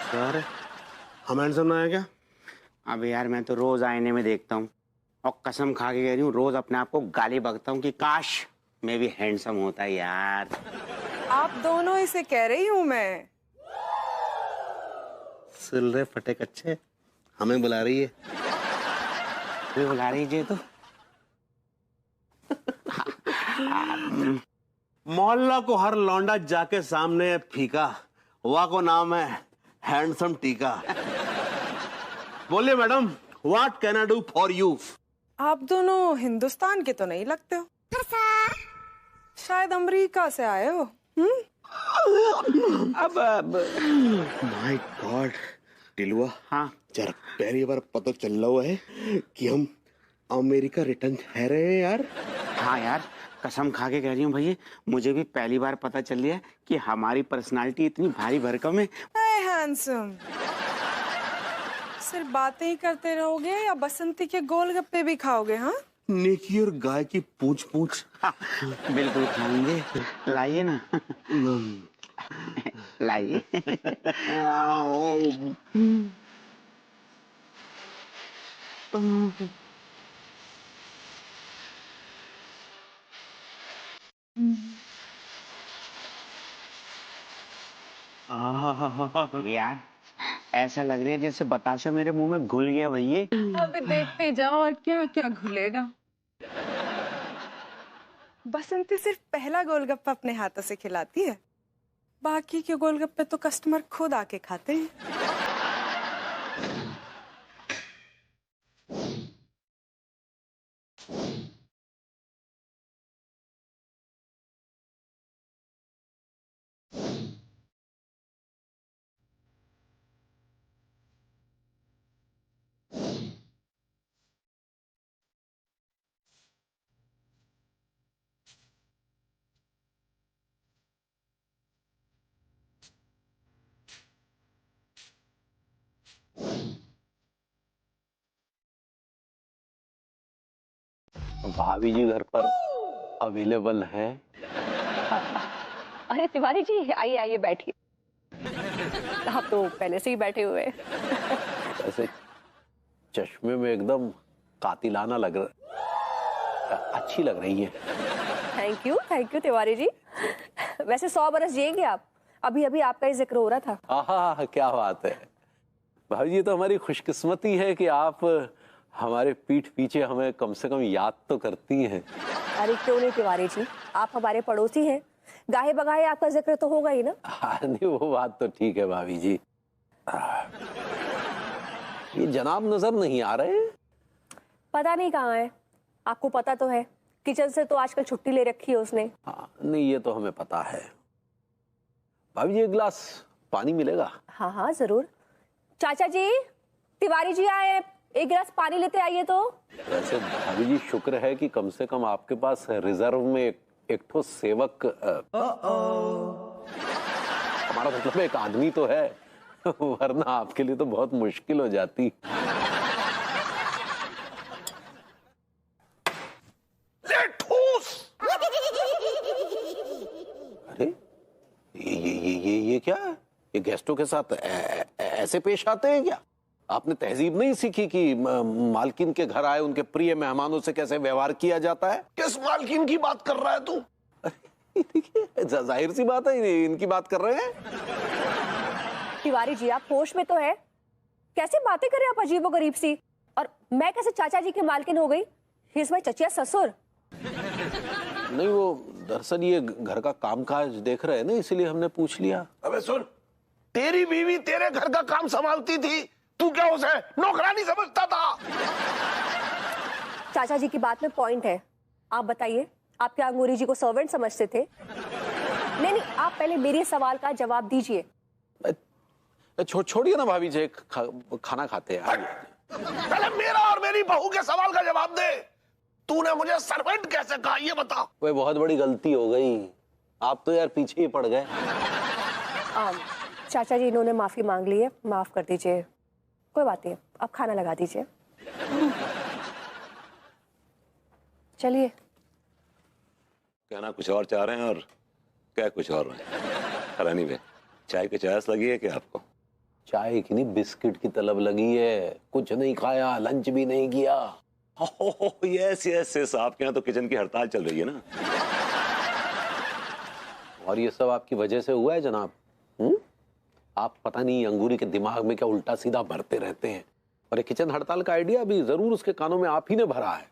सर, हम हैंडसम ना है क्या? अब यार मैं तो रोज आईने में देखता हूँ और कसम खा के कह रही हूँ, रोज अपने आप को गाली बकता हूँ कि काश मैं भी हैंडसम होता यार। आप दोनों इसे कह रही हूँ मैं। सुन रहे फटे कच्चे, हमें बुला रही है। कोई बुला रही है तो मोहल्ला को हर लौंडा जाके सामने है फीका, वह को नाम है हैंडसम टीका। बोलिए madam, what can I do for you? आप दोनों हिंदुस्तान के तो नहीं लगते हो, शायद अमेरिका से आए हो। अब माय गॉड टिलुआ, हाँ जरा पहली बार पता चल रहा है कि हम अमेरिका रिटर्न ठहरे रहे हैं यार। हाँ यार, कसम खा के कह रही हूँ भैया, मुझे भी पहली बार पता चल रहा है कि हमारी पर्सनालिटी इतनी भारी भरकम है। हाय हैंडसम, सिर्फ बातें ही करते रहोगे या बसंती के गोलगप्पे भी खाओगे? हाँ, नेकी और गाय की पूछ पूछ। बिल्कुल खाएंगे, लाइए ना। लाइए। यार ऐसा लग रहा है जैसे बताशा मेरे मुंह में घुल गया भैया। अभी देखते जाओ और क्या क्या घुलेगा। बसंती सिर्फ पहला गोलगप्पा अपने हाथों से खिलाती है, बाकी के गोलगप्पे तो कस्टमर खुद आके खाते हैं। भाभी जी घर पर अवेलेबल है? अरे तिवारी जी, आइए आइए बैठिए। आप तो पहले से ही बैठे हुए हैं। ऐसे चश्मे में एकदम कातिलाना लग रहा, अच्छी लग रही है। Thank you Tiwari ji. वैसे 100 बरस जिएंगे आप। अभी अभी आपका ही जिक्र हो रहा था। आहा, क्या बात है भाभी जी, तो हमारी खुशकिस्मती है कि आप हमारे पीठ पीछे हमें कम से कम याद तो करती हैं। अरे क्यों नहीं तिवारी जी, आप हमारे पड़ोसी हैं, गाहे बगाहे आपका जिक्र तो होगा ही ना। हाँ नहीं, वो बात तो ठीक है भाभी जी। ये जनाब नजर नहीं आ रहे? पता नहीं कहाँ है। आपको पता तो है, किचन से तो आजकल छुट्टी ले रखी है उसने। हाँ, नहीं ये तो हमें पता है। भाभी जी एक गिलास पानी मिलेगा? हाँ हाँ जरूर। चाचा जी, तिवारी जी आए, एक गिलास पानी लेते आइए तो। वैसे भाभी जी शुक्र है कि कम से कम आपके पास रिजर्व में एक ठो सेवक हमारा मतलब एक आदमी तो है, वरना आपके लिए तो बहुत मुश्किल हो जाती। अरे ये क्या है? ये गेस्टों के साथ ऐसे पेश आते हैं क्या? आपने तहजीब नहीं सीखी कि मालकिन के घर आए उनके प्रिय मेहमानों से कैसे व्यवहार किया जाता है? किस मालकिन की बात कर रहा है तू? देखिए जाहिर सी बात है, इनकी बात कर रहे हैं। तिवारी जी आप होश में तो है? कैसी बातें कर रहे हैं आप अजीबोगरीब सी? और मैं कैसे चाचा जी की मालकिन हो गई? ही इज माय चचिया ससुर। नहीं वो दरअसल ये घर का कामकाज देख रहे हैं ना, इसलिए हमने पूछ लिया। अबे सुन, तेरी बीवी तेरे घर का काम संभालती थी, तू क्या उसे नौकरानी समझता था? चाचा जी की बात में पॉइंट है। आप बताइए, आप क्या अंगूरी जी को सर्वेंट समझते थे? नहीं, आप पहले मेरे सवाल का जवाब दीजिए। छोड़िए ना भाभी जी, खाना खाते हैं। पहले मेरा और मेरी बहू के सवाल का जवाब दे। तूने मुझे सर्वेंट कैसे कहा, ये बता। कोई बहुत बड़ी गलती हो गई, आप तो यार पीछे ही पड़ गए। चाचा जी इन्होंने माफी मांग ली है, माफ कर दीजिए। कोई बात नहीं, आप खाना लगा दीजिए। चलिए। कहना कुछ और चाह रहे हैं और क्या कुछ और रहे हैं। रानी भाई, चाय की चास लगी है क्या आपको? चाय की नहीं, बिस्किट की तलब लगी है। कुछ नहीं खाया, लंच भी नहीं किया। यस यस यस, आपके यहाँ तो किचन की हड़ताल चल रही है ना। और ये सब आपकी वजह से हुआ है जनाब। आप पता नहीं अंगूरी के दिमाग में क्या उल्टा सीधा भरते रहते हैं। और ये किचन हड़ताल का आइडिया भी जरूर उसके कानों में आप ही ने भरा है।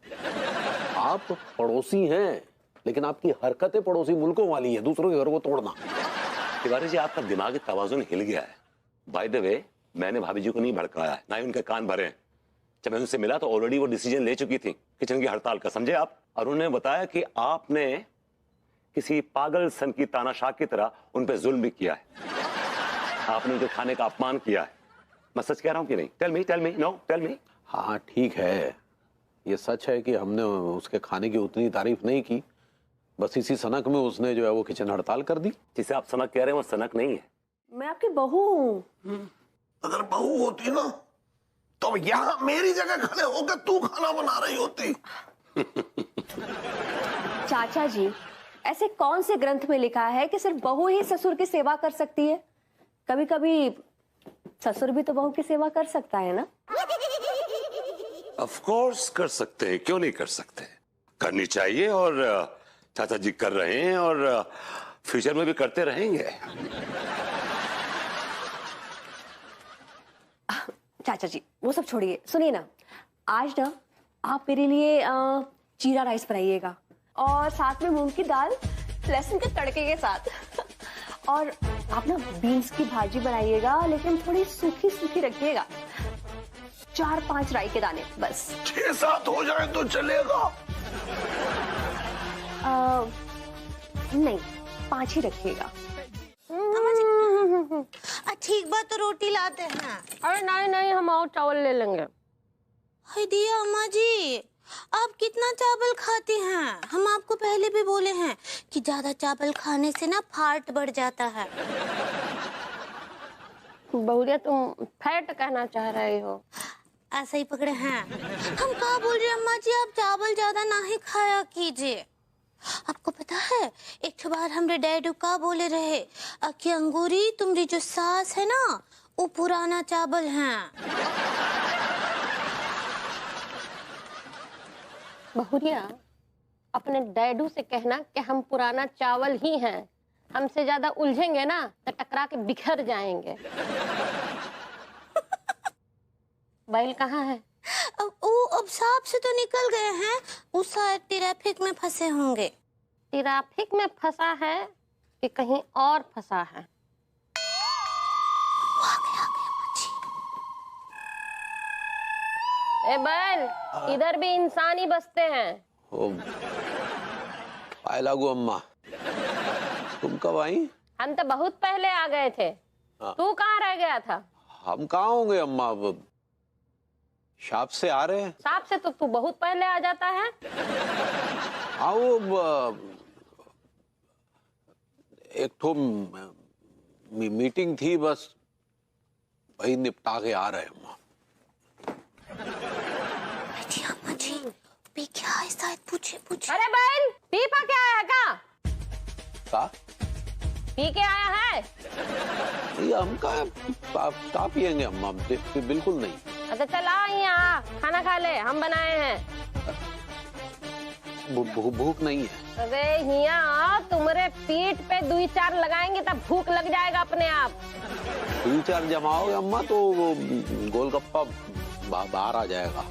आप पड़ोसी हैं, लेकिन आपकी हरकतें पड़ोसी मुल्कों वाली है, दूसरों के घर को तोड़ना। तिवारी जी आपका दिमागी तवाजुन हिल गया है। बाय द वे, मैंने भाभी जी को नहीं भड़काया, ना ही उनके कान भरे। जब मैं उनसे मिला तो ऑलरेडी वो डिसीजन ले चुकी थी किचन की हड़ताल का, समझे आप? और उन्होंने बताया कि आपने किसी पागल सन की तानाशाह की तरह उन पे जुल्म भी किया है। आपने उनके खाने का अपमान किया है। मैं सच कह रहा हूं कि नहीं? Tell me, no tell me. हाँ ठीक है, ये सच है कि हमने उसके खाने की उतनी तारीफ नहीं की। बस इसी सनक में उसने जो है वो किचन हड़ताल कर दी। जिसे आप सनक कह रहे हैं वो सनक नहीं है। मैं आपकी बहू हूँ। अगर बहू होती ना तो यहाँ मेरी जगह खड़े होकर तू खाना बना रही होती। चाचा जी, ऐसे कौन से ग्रंथ में लिखा है कि सिर्फ बहू ही ससुर की सेवा कर सकती है? कभी कभी ससुर भी तो बहू की सेवा कर सकता है ना? ऑफ कोर्स कर सकते हैं, क्यों नहीं कर सकते? करनी चाहिए, और चाचा जी कर रहे हैं और फ्यूचर में भी करते रहेंगे। चाचा जी वो सब छोड़िए, सुनिए ना, आज ना आप मेरे लिए जीरा राइस बनाइएगा और साथ में मूंग की दाल लहसुन के तड़के के साथ। और आप ना बीन्स की भाजी बनाइएगा, लेकिन थोड़ी सूखी सूखी रखिएगा। 4-5 राई के दाने बस। 6-7 हो जाए तो चलेगा? नहीं, 5 ही रखिएगा। ठीक बात, तो रोटी लाते हैं। अरे नहीं, हम और चावल ले लेंगे। हाय दिया अम्मा जी, आप कितना चावल खाते हैं? हम आपको पहले भी बोले हैं कि ज्यादा चावल खाने से ना फैट बढ़ जाता है। बहुरिया तुम फैट कहना चाह रहे हो? ऐसा ही पकड़े हैं। हम कहा बोल रहे अम्मा जी, आप चावल ज्यादा ना ही खाया कीजिए। आपको पता है एक बार हमरे डैडू का बोले रहे कि अंगूरी तुम्हारी जो सास है ना वो पुराना चावल है। बहुरिया, अपने डैडू से कहना कि हम पुराना चावल ही हैं। हमसे ज्यादा उलझेंगे ना तो टकरा के बिखर जाएंगे। बैल कहाँ है? अब सांप से तो निकल गए हैं, उस ट्रैफिक में फंसे होंगे। ट्रैफिक में फंसा है कि कहीं और फंसा है? ए बैल, इधर भी इंसान ही बसते हैं। ओ, आए लागू अम्मा, तुम कब आई? हम तो बहुत पहले आ गए थे। तू कहाँ रह गया था? हम कहाँ होंगे अम्मा, शॉप से आ रहे हैं। शॉप से तो तू बहुत पहले आ जाता है। हाँ वो एक ठो मीटिंग थी, बस वही निपटा के आ रहे हैं अम्मा। अम्मा जी भी क्या है, शायद पूछे। अरे बहन, पीपा क्या आया का? पी के आया है? ये हम का पियेंगे अम्मा, बिल्कुल नहीं। अच्छा चल आ यहाँ, खाना खा ले, हम बनाए हैं। भूख नहीं है। अरे यहाँ तुम्हारे पीठ पे 2-4 लगाएंगे तब भूख लग जाएगा अपने आप। 2-4 जमाओगे अम्मा तो वो गोलगप्पा बाहर आ जाएगा।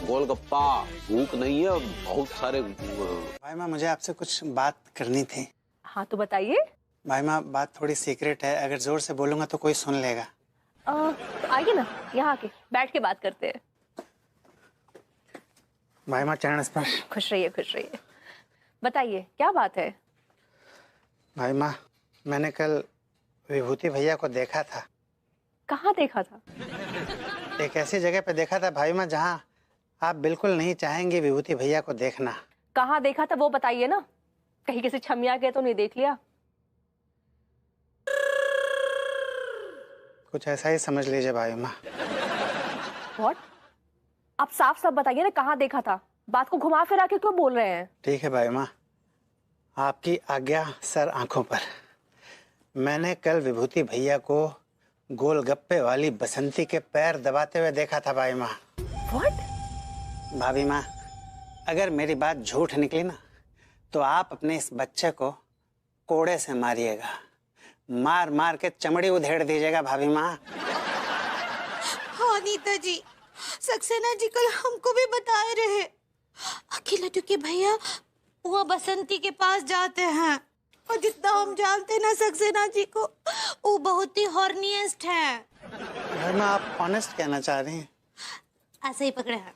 गोलगप्पा भूख नहीं है, बहुत सारे। भाई माँ, मुझे आपसे कुछ बात करनी थी। हाँ तो बताइए। भाई माँ, बात थोड़ी सीक्रेट है, अगर जोर से बोलूंगा तो कोई सुन लेगा। आइए ना, यहाँ आके बैठ के बात करते हैं। भाई माँ, चरण स्पर्श। खुश रहिए, खुश रहिए। बताइए क्या बात है? भाई माँ, मैंने कल विभूति भैया को देखा था। कहाँ देखा था? एक ऐसी जगह पे देखा था भाई माँ जहाँ आप बिल्कुल नहीं चाहेंगे विभूति भैया को देखना। कहाँ देखा था वो बताइए ना, कहीं किसी छमिया के तो नहीं देख लिया? कुछ ऐसा ही समझ लीजिए भाई माँ। What? आप साफ साफ बताइए ना, कहाँ देखा था? बात को घुमा फिरा के क्यों बोल रहे हैं? ठीक है भाई माँ, आपकी आज्ञा सर आंखों पर। मैंने कल विभूति भैया को गोलगप्पे वाली बसंती के पैर दबाते हुए देखा था भाई माँ। What? भाभी माँ, अगर मेरी बात झूठ निकली ना तो आप अपने इस बच्चे को कोड़े से मारिएगा, मार मार के चमड़ी उधेड़ दीजिएगा भाभी माँ। हाँ नीता जी, सक्सेना जी कल हमको भी बताए रहे, अकेला के भैया वहाँ बसंती के पास जाते हैं, और जितना हम जानते ना सक्सेना जी को, वो बहुत ही हॉर्निएस्ट है। भाई माँ, आप ऑनेस्ट कहना चाह रही हैं? ऐसे ही पकड़े हैं।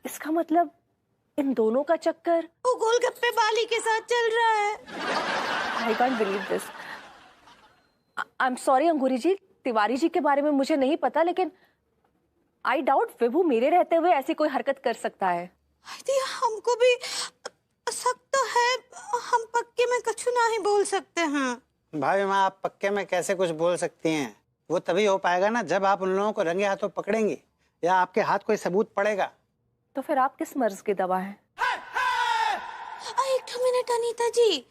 इसका मतलब इन दोनों का चक्कर वो गोलगप्पे वाली के साथ चल रहा है। I can't believe this. I'm sorry अंगूरी जी, तिवारी जी के बारे में मुझे नहीं पता, लेकिन I doubt विभू मेरे रहते हुए ऐसी कोई हरकत कर सकता है। हमको भी शक तो है, हम पक्के में कुछ नहीं बोल सकते हैं। भाभी माँ, आप पक्के में कैसे कुछ बोल सकती हैं? वो तभी हो पाएगा ना जब आप उन लोगों को रंगे हाथों पकड़ेंगी या आपके हाथ कोई सबूत पड़ेगा। तो फिर आप किस मर्ज की दवा है? एक मिनट अनीता जी,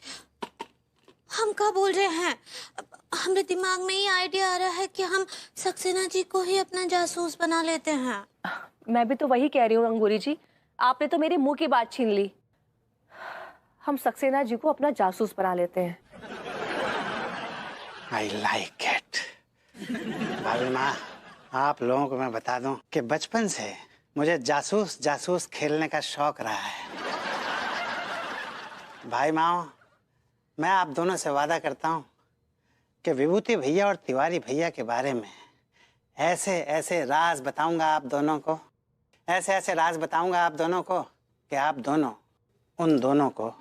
हम क्या बोल रहे हैं? हमारे दिमाग में ये आइडिया आ रहा है कि हम सक्सेना जी को ही अपना जासूस बना लेते हैं। मैं भी तो वही कह रही हूँ अंगूरी जी, आपने तो मेरे मुंह की बात छीन ली। हम सक्सेना जी को अपना जासूस बना लेते हैं। I like it. भाभी माँ, आप लोगों को मैं बता दूं कि बचपन से मुझे जासूस जासूस खेलने का शौक रहा है। भाई माँ, मैं आप दोनों से वादा करता हूँ कि विभूति भैया और तिवारी भैया के बारे में ऐसे ऐसे राज बताऊंगा आप दोनों को, ऐसे ऐसे राज बताऊंगा आप दोनों को कि आप दोनों उन दोनों को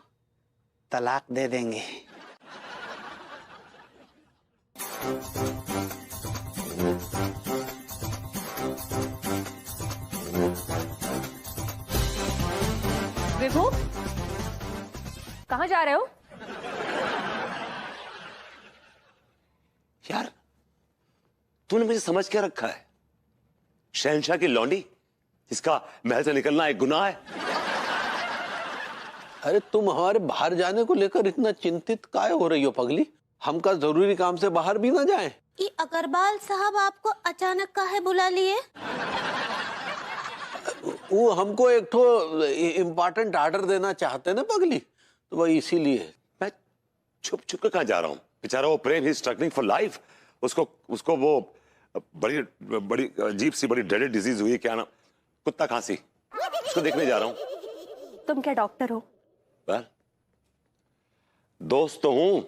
तलाक दे देंगे। विभू, कहाँ जा रहे हो? यार, तूने मुझे समझ क्या रखा है? शहंशाह की लौंडी जिसका महल से निकलना एक गुनाह है? अरे तुम हमारे बाहर जाने को लेकर इतना चिंतित काहे हो रही हो पगली? हम का जरूरी काम से बाहर भी ना जाएं? ये अग्रवाल साहब आपको अचानक काहे बुला लिए? वो हमको एक ठो इम्पोर्टेंट ऑर्डर देना चाहते ना पगली, तो वही इसीलिए। मैं छुप छुप कर कहाँ जा रहा हूँ? बेचारा वो प्रेम ही स्ट्रगलिंग फॉर लाइफ, उसको वो बड़ी बड़ी अजीब सी बड़ी ड्रेडेड डिजीज हुई है, क्या नाम, कुत्ता खांसी, उसको देखने जा रहा हूँ। तुम क्या डॉक्टर हो? दोस्त तो हूँ।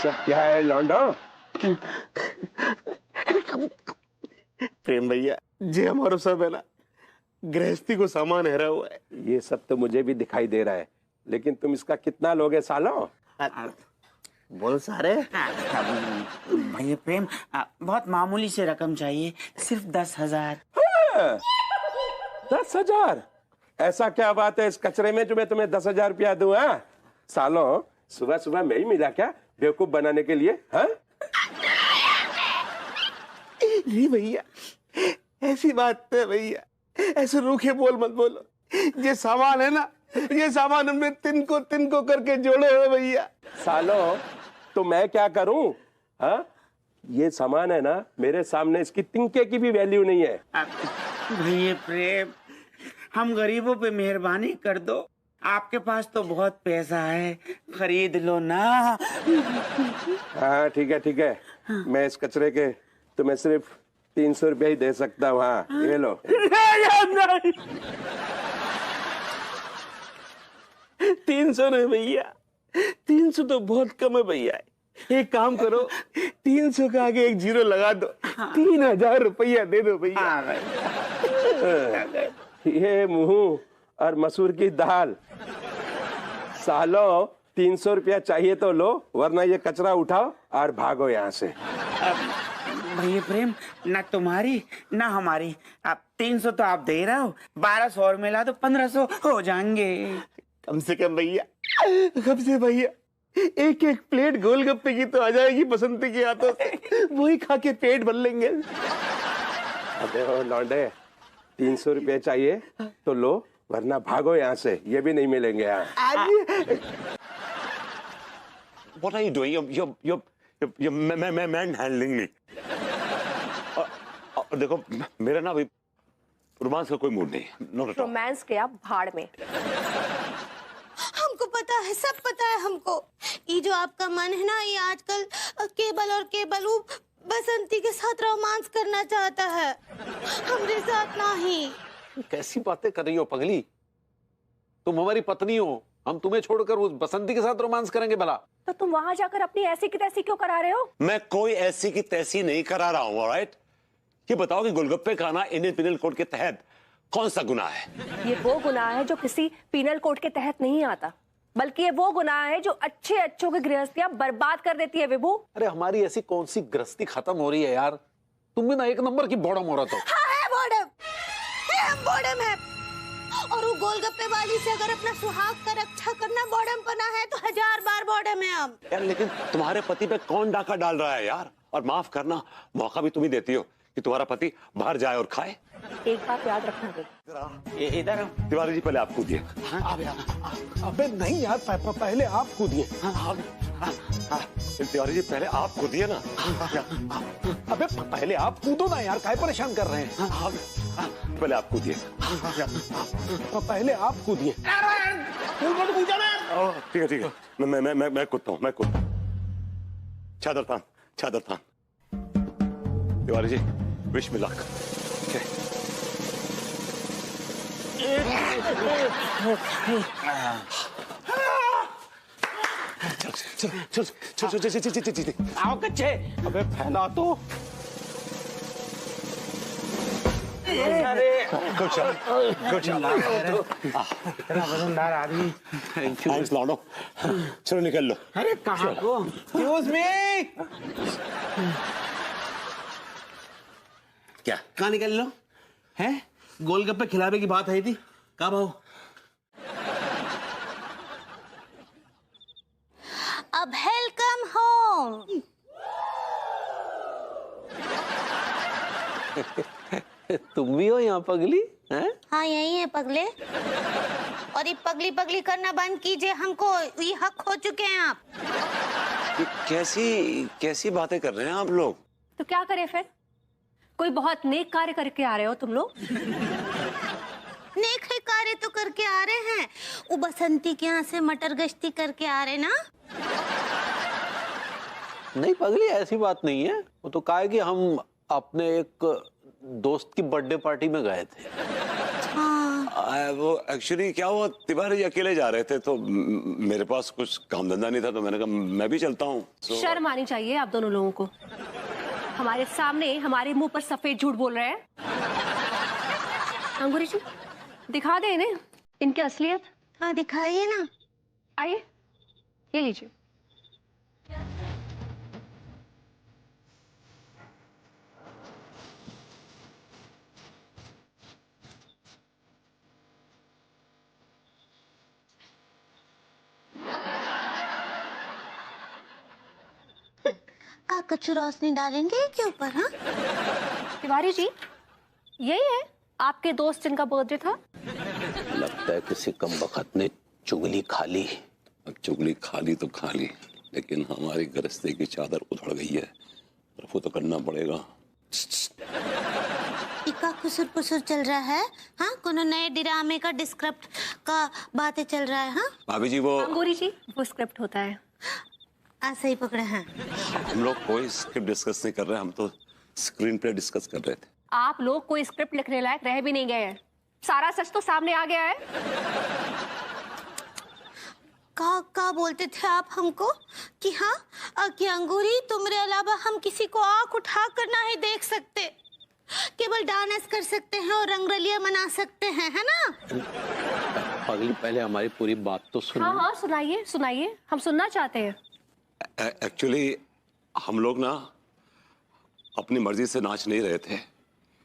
सब क्या है लौंडा? प्रेम भैया जी हमारो सब है ना गृहस्थी को सामान हरा हुआ है। ये सब तो मुझे भी दिखाई दे रहा है, लेकिन तुम इसका कितना लोगे सालों? बोल सारे। भैया प्रेम बहुत मामूली से रकम चाहिए, सिर्फ 10,000। 10,000? ऐसा क्या बात है इस कचरे में जो मैं तुम्हें 10,000 रुपया दूं? सालों सुबह सुबह मैं ही मिला क्या बेवकूफ बनाने के लिए? हाँ नहीं भैया ऐसी बात है भैया, ऐसे रूखे बोल मत बोलो। ये सामान है ना, ये सामान हमने तिनको करके जोड़े हैं भैया। सालों तो मैं क्या करूं? हाँ ये सामान है ना, मेरे सामने इसकी तिनके की भी वैल्यू नहीं है। भैया प्रेम हम गरीबों पे मेहरबानी कर दो, आपके पास तो बहुत पैसा है, खरीद लो ना। हाँ ठीक है, मैं इस कचरे के तुम्हें सिर्फ 300 रुपया ही दे सकता हूँ। हाँ ये लो। 300 नहीं भैया, 300 तो बहुत कम है भैया। एक काम करो 300 के आगे एक जीरो लगा दो, 3,000 रुपया दे दो भैया। ये मुंह और मसूर की दाल। सालों 300 रुपया चाहिए तो लो, वरना ये कचरा उठाओ और भागो यहाँ से। भैया प्रेम ना तुम्हारी ना हमारी, आप 300 तो आप दे रहे हो, 1200 और मिला तो 1500 हो जाएंगे। कम से कम भैया, कम से भैया एक प्लेट गोलगप्पे की तो आ जाएगी बसंती के हाथों से, वही खा के पेट भर लेंगे। अबे ओ लौंडे 300 रुपये चाहिए तो लो, वरना भागो यहाँ से, ये भी नहीं मिलेंगे यहाँ। What are you doing? You're manhandling me. और देखो मेरा ना अभी रोमांस का कोई मूड नहीं है। रोमांस के आप भाड़ में। हमको पता है, सब पता है हमको। ये जो आपका मन है ना, ये आजकल केवल वो बसंती के साथ रोमांस करना चाहता है, हमरे साथ नहीं। कैसी बातें कर रही हो पगली? तुम हमारी पत्नी हो, हम तुम्हें छोड़कर उस बसंती के साथ रोमांस करेंगे भला? तो तुम वहां जाकर अपनी ऐसी की तैसी क्यों करा रहे हो? मैं कोई ऐसी की तैसी नहीं करा रहा हूँ, ऑलराइट? ये बताओ कि गोलगप्पे खाना इंडियन पिनल कोड के तहत कौन सा गुनाह है? ये वो गुनाह है जो किसी पिनल कोड के तहत नहीं आता, बल्कि ये वो गुनाह है जो अच्छों की गृहस्थियां बर्बाद कर देती है विभू। अरे हमारी ऐसी कौन सी गृहस्थी खत्म हो रही है यार? तुम भी ना एक नंबर की बॉडम हो रहा था। हाँ है बॉडम, बॉडम है। और वो गोलगप्पे वाली से अगर अपना सुहाग का रक्षा करना बॉडम बना है तो 1000 बार बॉडम है हम। यार लेकिन तुम्हारे पति पे कौन डाका डाल रहा है यार? और माफ करना, मौका भी तुम ही देती हो कि तुम्हारा पति बाहर जाए और खाए। एक बात याद रखना, इधर तिवारी जी पहले आप कूदिए। अबे नहीं यार, पहले आप कूदिए। तिवारी जी पहले आप कूदिए ना। अबे पहले आप कूदो ना यार, काहे परेशान कर रहे हैं? पहले आप कूदिए। पहले आप कूदिए। ठीक है, मैं कूदता हूँ, मैं कूदता हूँ। चादर थान। Tiwari ji wish me luck. चल। आओ कच्चे। अबे फैला तो। Good job. इतना वजनदार आदमी। Thanks लौंडो। चलो निकल लो। अरे कहाँ को? Excuse me। क्या कहाँ निकल लो? हैं गोलगप्पे खिलावे की बात है थी, कब आओ? अब वेलकम होम। तुम भी हो यहाँ पगली? हैं? हाँ यही है पगले। और ये पगली करना बंद कीजिए, हमको ये हक खो चुके हैं आप। कैसी बातें कर रहे हैं आप लोग? तो क्या करें फिर? कोई बहुत नेक कार्य करके आ रहे हो तुम लोग। नेक कार्य तो करके आ रहे हैं, वो बसंती के यहाँ से मटर गश्ती करके आ रहे ना। नहीं पगली ऐसी बात नहीं है, वो तो कहा है कि हम अपने एक दोस्त की बर्थडे पार्टी में गए थे। हाँ। वो एक्चुअली क्या हुआ, तिवारी जी अकेले जा रहे थे तो मेरे पास कुछ काम धंधा नहीं था तो मैंने कहा मैं भी चलता हूँ। शर्म आनी चाहिए आप दोनों लोगों को, हमारे सामने हमारे मुंह पर सफेद झूठ बोल रहे हैं। अंगूरी जी दिखा दे इन्हें इनकी असलियत। हाँ दिखाइए ना। आइए ये लीजिए। आप कुछ रोशनी डालेंगे के ऊपर? हाँ तिवारी जी यही है आपके दोस्त जिनका बर्थडे था? लगता है किसी कमबख्त ने चुगली खा ली। अब चुगली खा ली तो खा ली, लेकिन हमारी गरस्ते की चादर उधड़ गई है, रफू तो करना पड़ेगा। इका खुसुर पुसुर चल रहा है। हाँ कोनो नए ड्रामे का डिस्क्रिप्ट का बातें चल रहा है। हाँ भाभी जी वो अंगूरी जी वो स्क्रिप्ट होता है। ऐसे ही पकड़े हैं। हम लोग कोई स्क्रिप्ट डिस्कस नहीं कर रहे, हम तो स्क्रीन प्ले डिस्कस कर रहे थे। आप लोग कोई स्क्रिप्ट लिखने लायक रह भी नहीं गए हैं, सारा सच तो सामने आ गया है। का बोलते थे आप हमको कि हाँ कि अंगूरी तुम्हारे अलावा हम किसी को आंख उठा कर ना ही देख सकते, केवल डांस कर सकते हैं और रंगरलियां मना सकते हैं, है ना? पगली पहले हमारी पूरी बात तो सुन। हाँ हाँ सुनाइए सुनाइए, हम सुनना चाहते हैं। एक्चुअली हम लोग ना अपनी मर्जी से नाच नहीं रहे थे।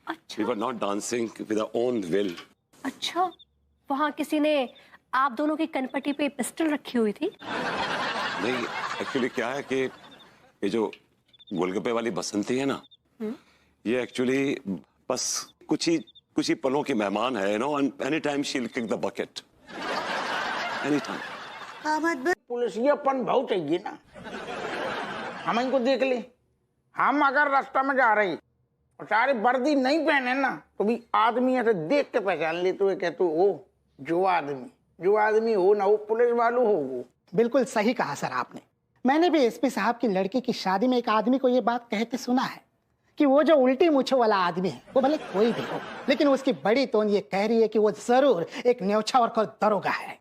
अच्छा। We were not dancing with our own will. अच्छा वहाँ किसी ने आप दोनों की कनपट्टी पे पिस्टल रखी हुई थी? नहीं एक्चुअली क्या है कि ये जो गोलगप्पे वाली बसंती है ना, ये एक्चुअली बस कुछ ही पलों की मेहमान है, no, and any time she will kick the bucket any time. पुलिसियापन बहुत चाहिए ना, हम इनको देख ले। हम अगर रास्ता में जा रहे और सारे वर्दी नहीं पहने ना तो भी आदमी ऐसे देख के पहचान ले, तो कहते हो जो आदमी हो ना वो पुलिस वालों हो वो। बिल्कुल सही कहा सर आपने। मैंने भी एसपी साहब की लड़की की शादी में एक आदमी को ये बात कहते सुना है कि वो जो उल्टी मूछों वाला आदमी है वो भले कोई भी हो, लेकिन उसकी बड़ी टोन ये कह रही है कि वो जरूर एक न्योछावर और दरोगा है।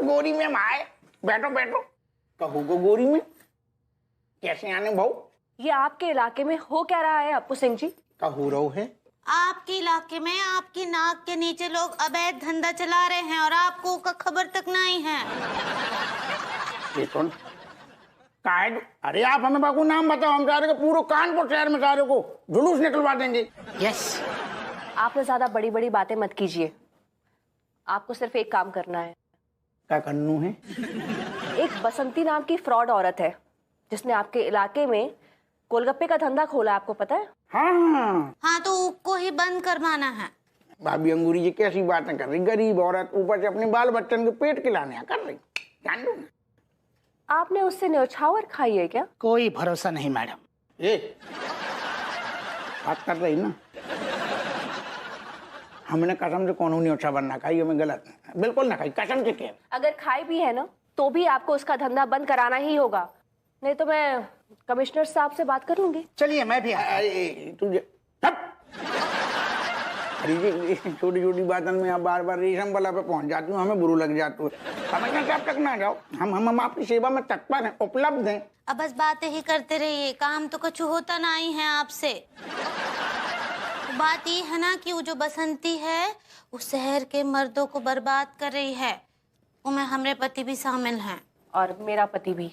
गोरी में आए, बैठो बैठो। कहो गो गोरी में कैसे आने भाऊ? ये आपके इलाके में हो क्या रहा है अपू सिंह जी? कहो रहो है आपके इलाके में आपकी नाक के नीचे लोग अवैध धंधा चला रहे हैं और आपको का खबर तक नहीं है। ये कौन? अरे आप हमें बाबू नाम बताओ, हम सारे को पूरे कानपुर शहर में सारे को जुलूस निकलवा देंगे। यस आपने ज्यादा बड़ी बड़ी बातें मत कीजिए, आपको सिर्फ एक काम करना है। क्या करना है? एक बसंती नाम की फ्रॉड औरत है जिसने आपके इलाके में गोलगप्पे का धंधा खोला, आपको पता है? हाँ तो उसको ही बंद करवाना है। भाभी अंगूरी जी कैसी बातें कर रही, गरीब औरत ऊपर से अपने बाल बच्चन के पेट खिलाने कर रही। जान दो आपने उससे न्योछावर खाई है क्या? कोई भरोसा नहीं मैडम। ये बात कर रही ना, हमने कसम से कौन न्योछावर ना खाई, हमें गलत बिल्कुल ना खाई, कसम से कह। अगर खाई भी है ना तो भी आपको उसका धंधा बंद कराना ही होगा, नहीं तो मैं कमिश्नर साहब से बात कर लूंगी। चलिए मैं भी तुझे छोटी छोटी बातों में आप बार बार रेशम वाला पे पहुंच जाती हूँ, हमें बुरा लग जाता है। कमिश्नर साहब तक ना जाओ, हम आपकी सेवा में तत्पर हैं, उपलब्ध हैं। अब बस बातें ही करते रहिए, काम तो कुछ होता नहीं है आपसे। बात ये है ना कि वो जो बसंती है उस शहर के मर्दों को बर्बाद कर रही है, उनमें हमारे पति भी शामिल हैं और मेरा पति भी।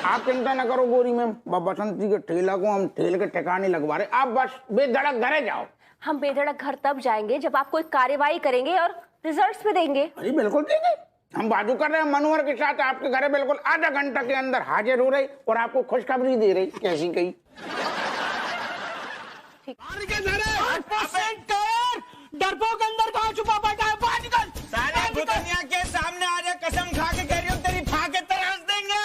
आप चिंता न करो गोरी मैम, बसंती के ठेला को हम ठेल के ठिकाने लगवा रहे, आप बस बेधड़क घरे जाओ। हम बेधड़क घर तब जाएंगे जब आप कोई कार्रवाई करेंगे और रिजल्ट्स भी देंगे। अरे बिल्कुल देंगे, हम बाजू कर रहे हैं मनोहर के साथ, आपके घरे बिल्कुल आधा घंटा के अंदर हाजिर हो रही और आपको खुशखबरी दे रही। कैसी कही? डरपोक अंदर कहाँ छुपा बैठा है? बाहर निकल। साले भूतनिया के सामने आ जा, कसम खा के कह रही हूँ तेरी फाके तराश देंगे।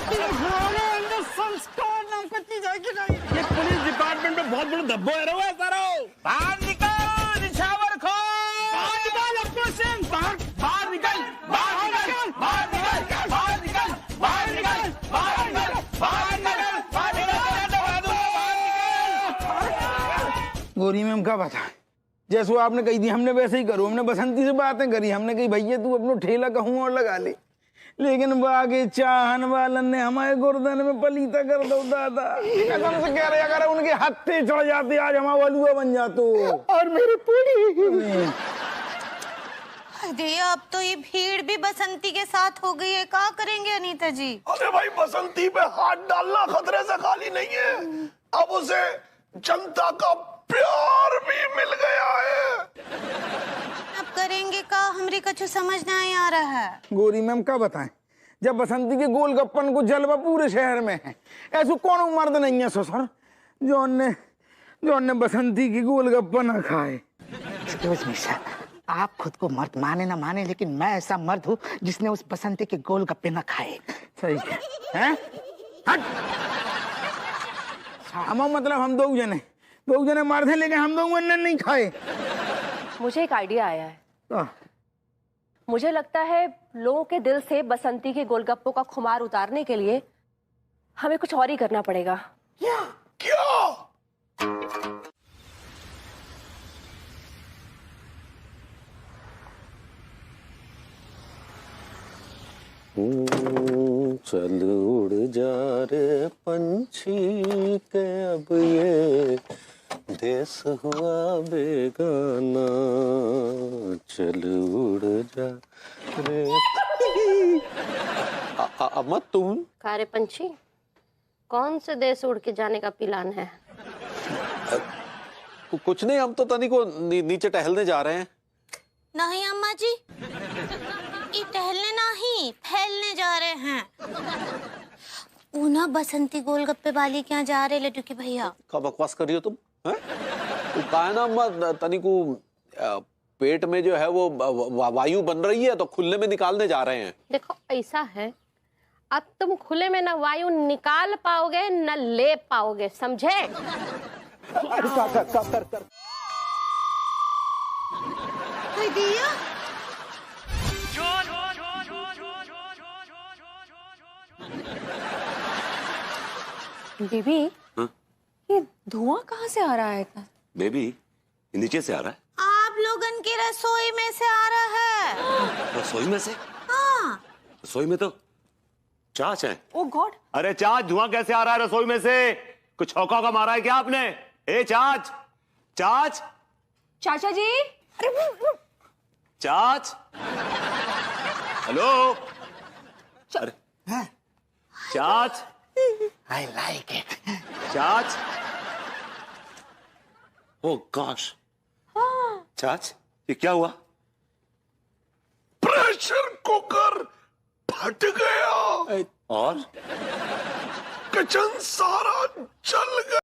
अंदर संस्कार नाम का चीज है कि नहीं? ये पुलिस डिपार्टमेंट में बहुत बड़ा धब्बो है रहा है सारा। बाहर निकल निछावर खो। बाहर निकल अपने सिंह, बाहर निकल, बाहर निकल, बाहर निकल, बाहर निकल, गोरी मैम का बताएं, जैसे आपने कही थी हमने वैसे ही करो। हमने बसंती से बातें करी, हमने कही भैया तू अपनो ठेला कहूँ और लगा ले, लेकिन बागे चाहन वालन ने हमारे गुर्दन में पलीता कर दो दादा। कसम से कह रहे अगर उनके हत्थे चढ़ जाते आज हमारा वलुआ बन जातो। और मेरी पूरी अरे अब तो ये भीड़ भी बसंती के साथ हो गई है, क्या करेंगे अनीता जी? अरे भाई बसंती पे हाथ डालना खतरे से खाली नहीं है, अब उसे जनता का प्यार भी मिल गया है। अब करेंगे का, हमरे कछु समझ नहीं आ रहा है। गोरी मैम का बताएं, जब बसंती के गोलगप्पन को जलवा पूरे शहर में है, ऐसा कौन मर्द नहीं है ससुर जो ने बसंती की गोलगप्पा ना खाए। एक्सक्यूज मी सर, आप खुद को मर्द माने ना माने, लेकिन मैं ऐसा मर्द हूँ जिसने उस बसंती के गोलगप्पे ना खाए। सही है? हट। मतलब हम दो जने मर्द हैं, लेकिन हम दो नहीं खाए। मुझे एक आइडिया आया है। मुझे लगता है लोगों के दिल से बसंती के गोलगप्पों का खुमार उतारने के लिए हमें कुछ और ही करना पड़ेगा। क्या? चल उड़ जा रे पंछी के अब ये देश हुआ बेगाना, चल उड़ जा रे। अम्मा तुम कारे पंछी, कौन से देश उड़ के जाने का प्लान है? कुछ नहीं, हम तो तनी को नीचे टहलने जा रहे हैं। नहीं अम्मा जी, ये टहलने नहीं फैलने जा रहे हैं। ऊना बसंती गोलगप्पे वाली क्या जा रहे लड्डू के भैया? क्या बकवास कर रही हो तुम? है ना अम्मा, तनी को पेट में जो है वो वायु बन रही है तो खुले में निकालने जा रहे हैं। देखो ऐसा है, अब तुम खुले में न वायु निकाल पाओगे न ले पाओगे, समझे? कर। बेबी, ये धुआं कहाँ से आ रहा है इतना? बेबी, नीचे से आ रहा है। आप लोगन की रसोई में से आ रहा है। रसोई में से? हाँ। रसोई में तो चाच है। ओ गॉड! अरे चाच, धुआं कैसे आ रहा है रसोई में से? कुछ छौका का मारा है क्या आपने? ए चाच, चाच, चाचा जी, चाच, हेलो, अरे चाच, आई लाइक इट। चाच, ओ गॉश, चाच, ये क्या हुआ? प्रेशर कुकर फट गया और किचन सारा जल गया।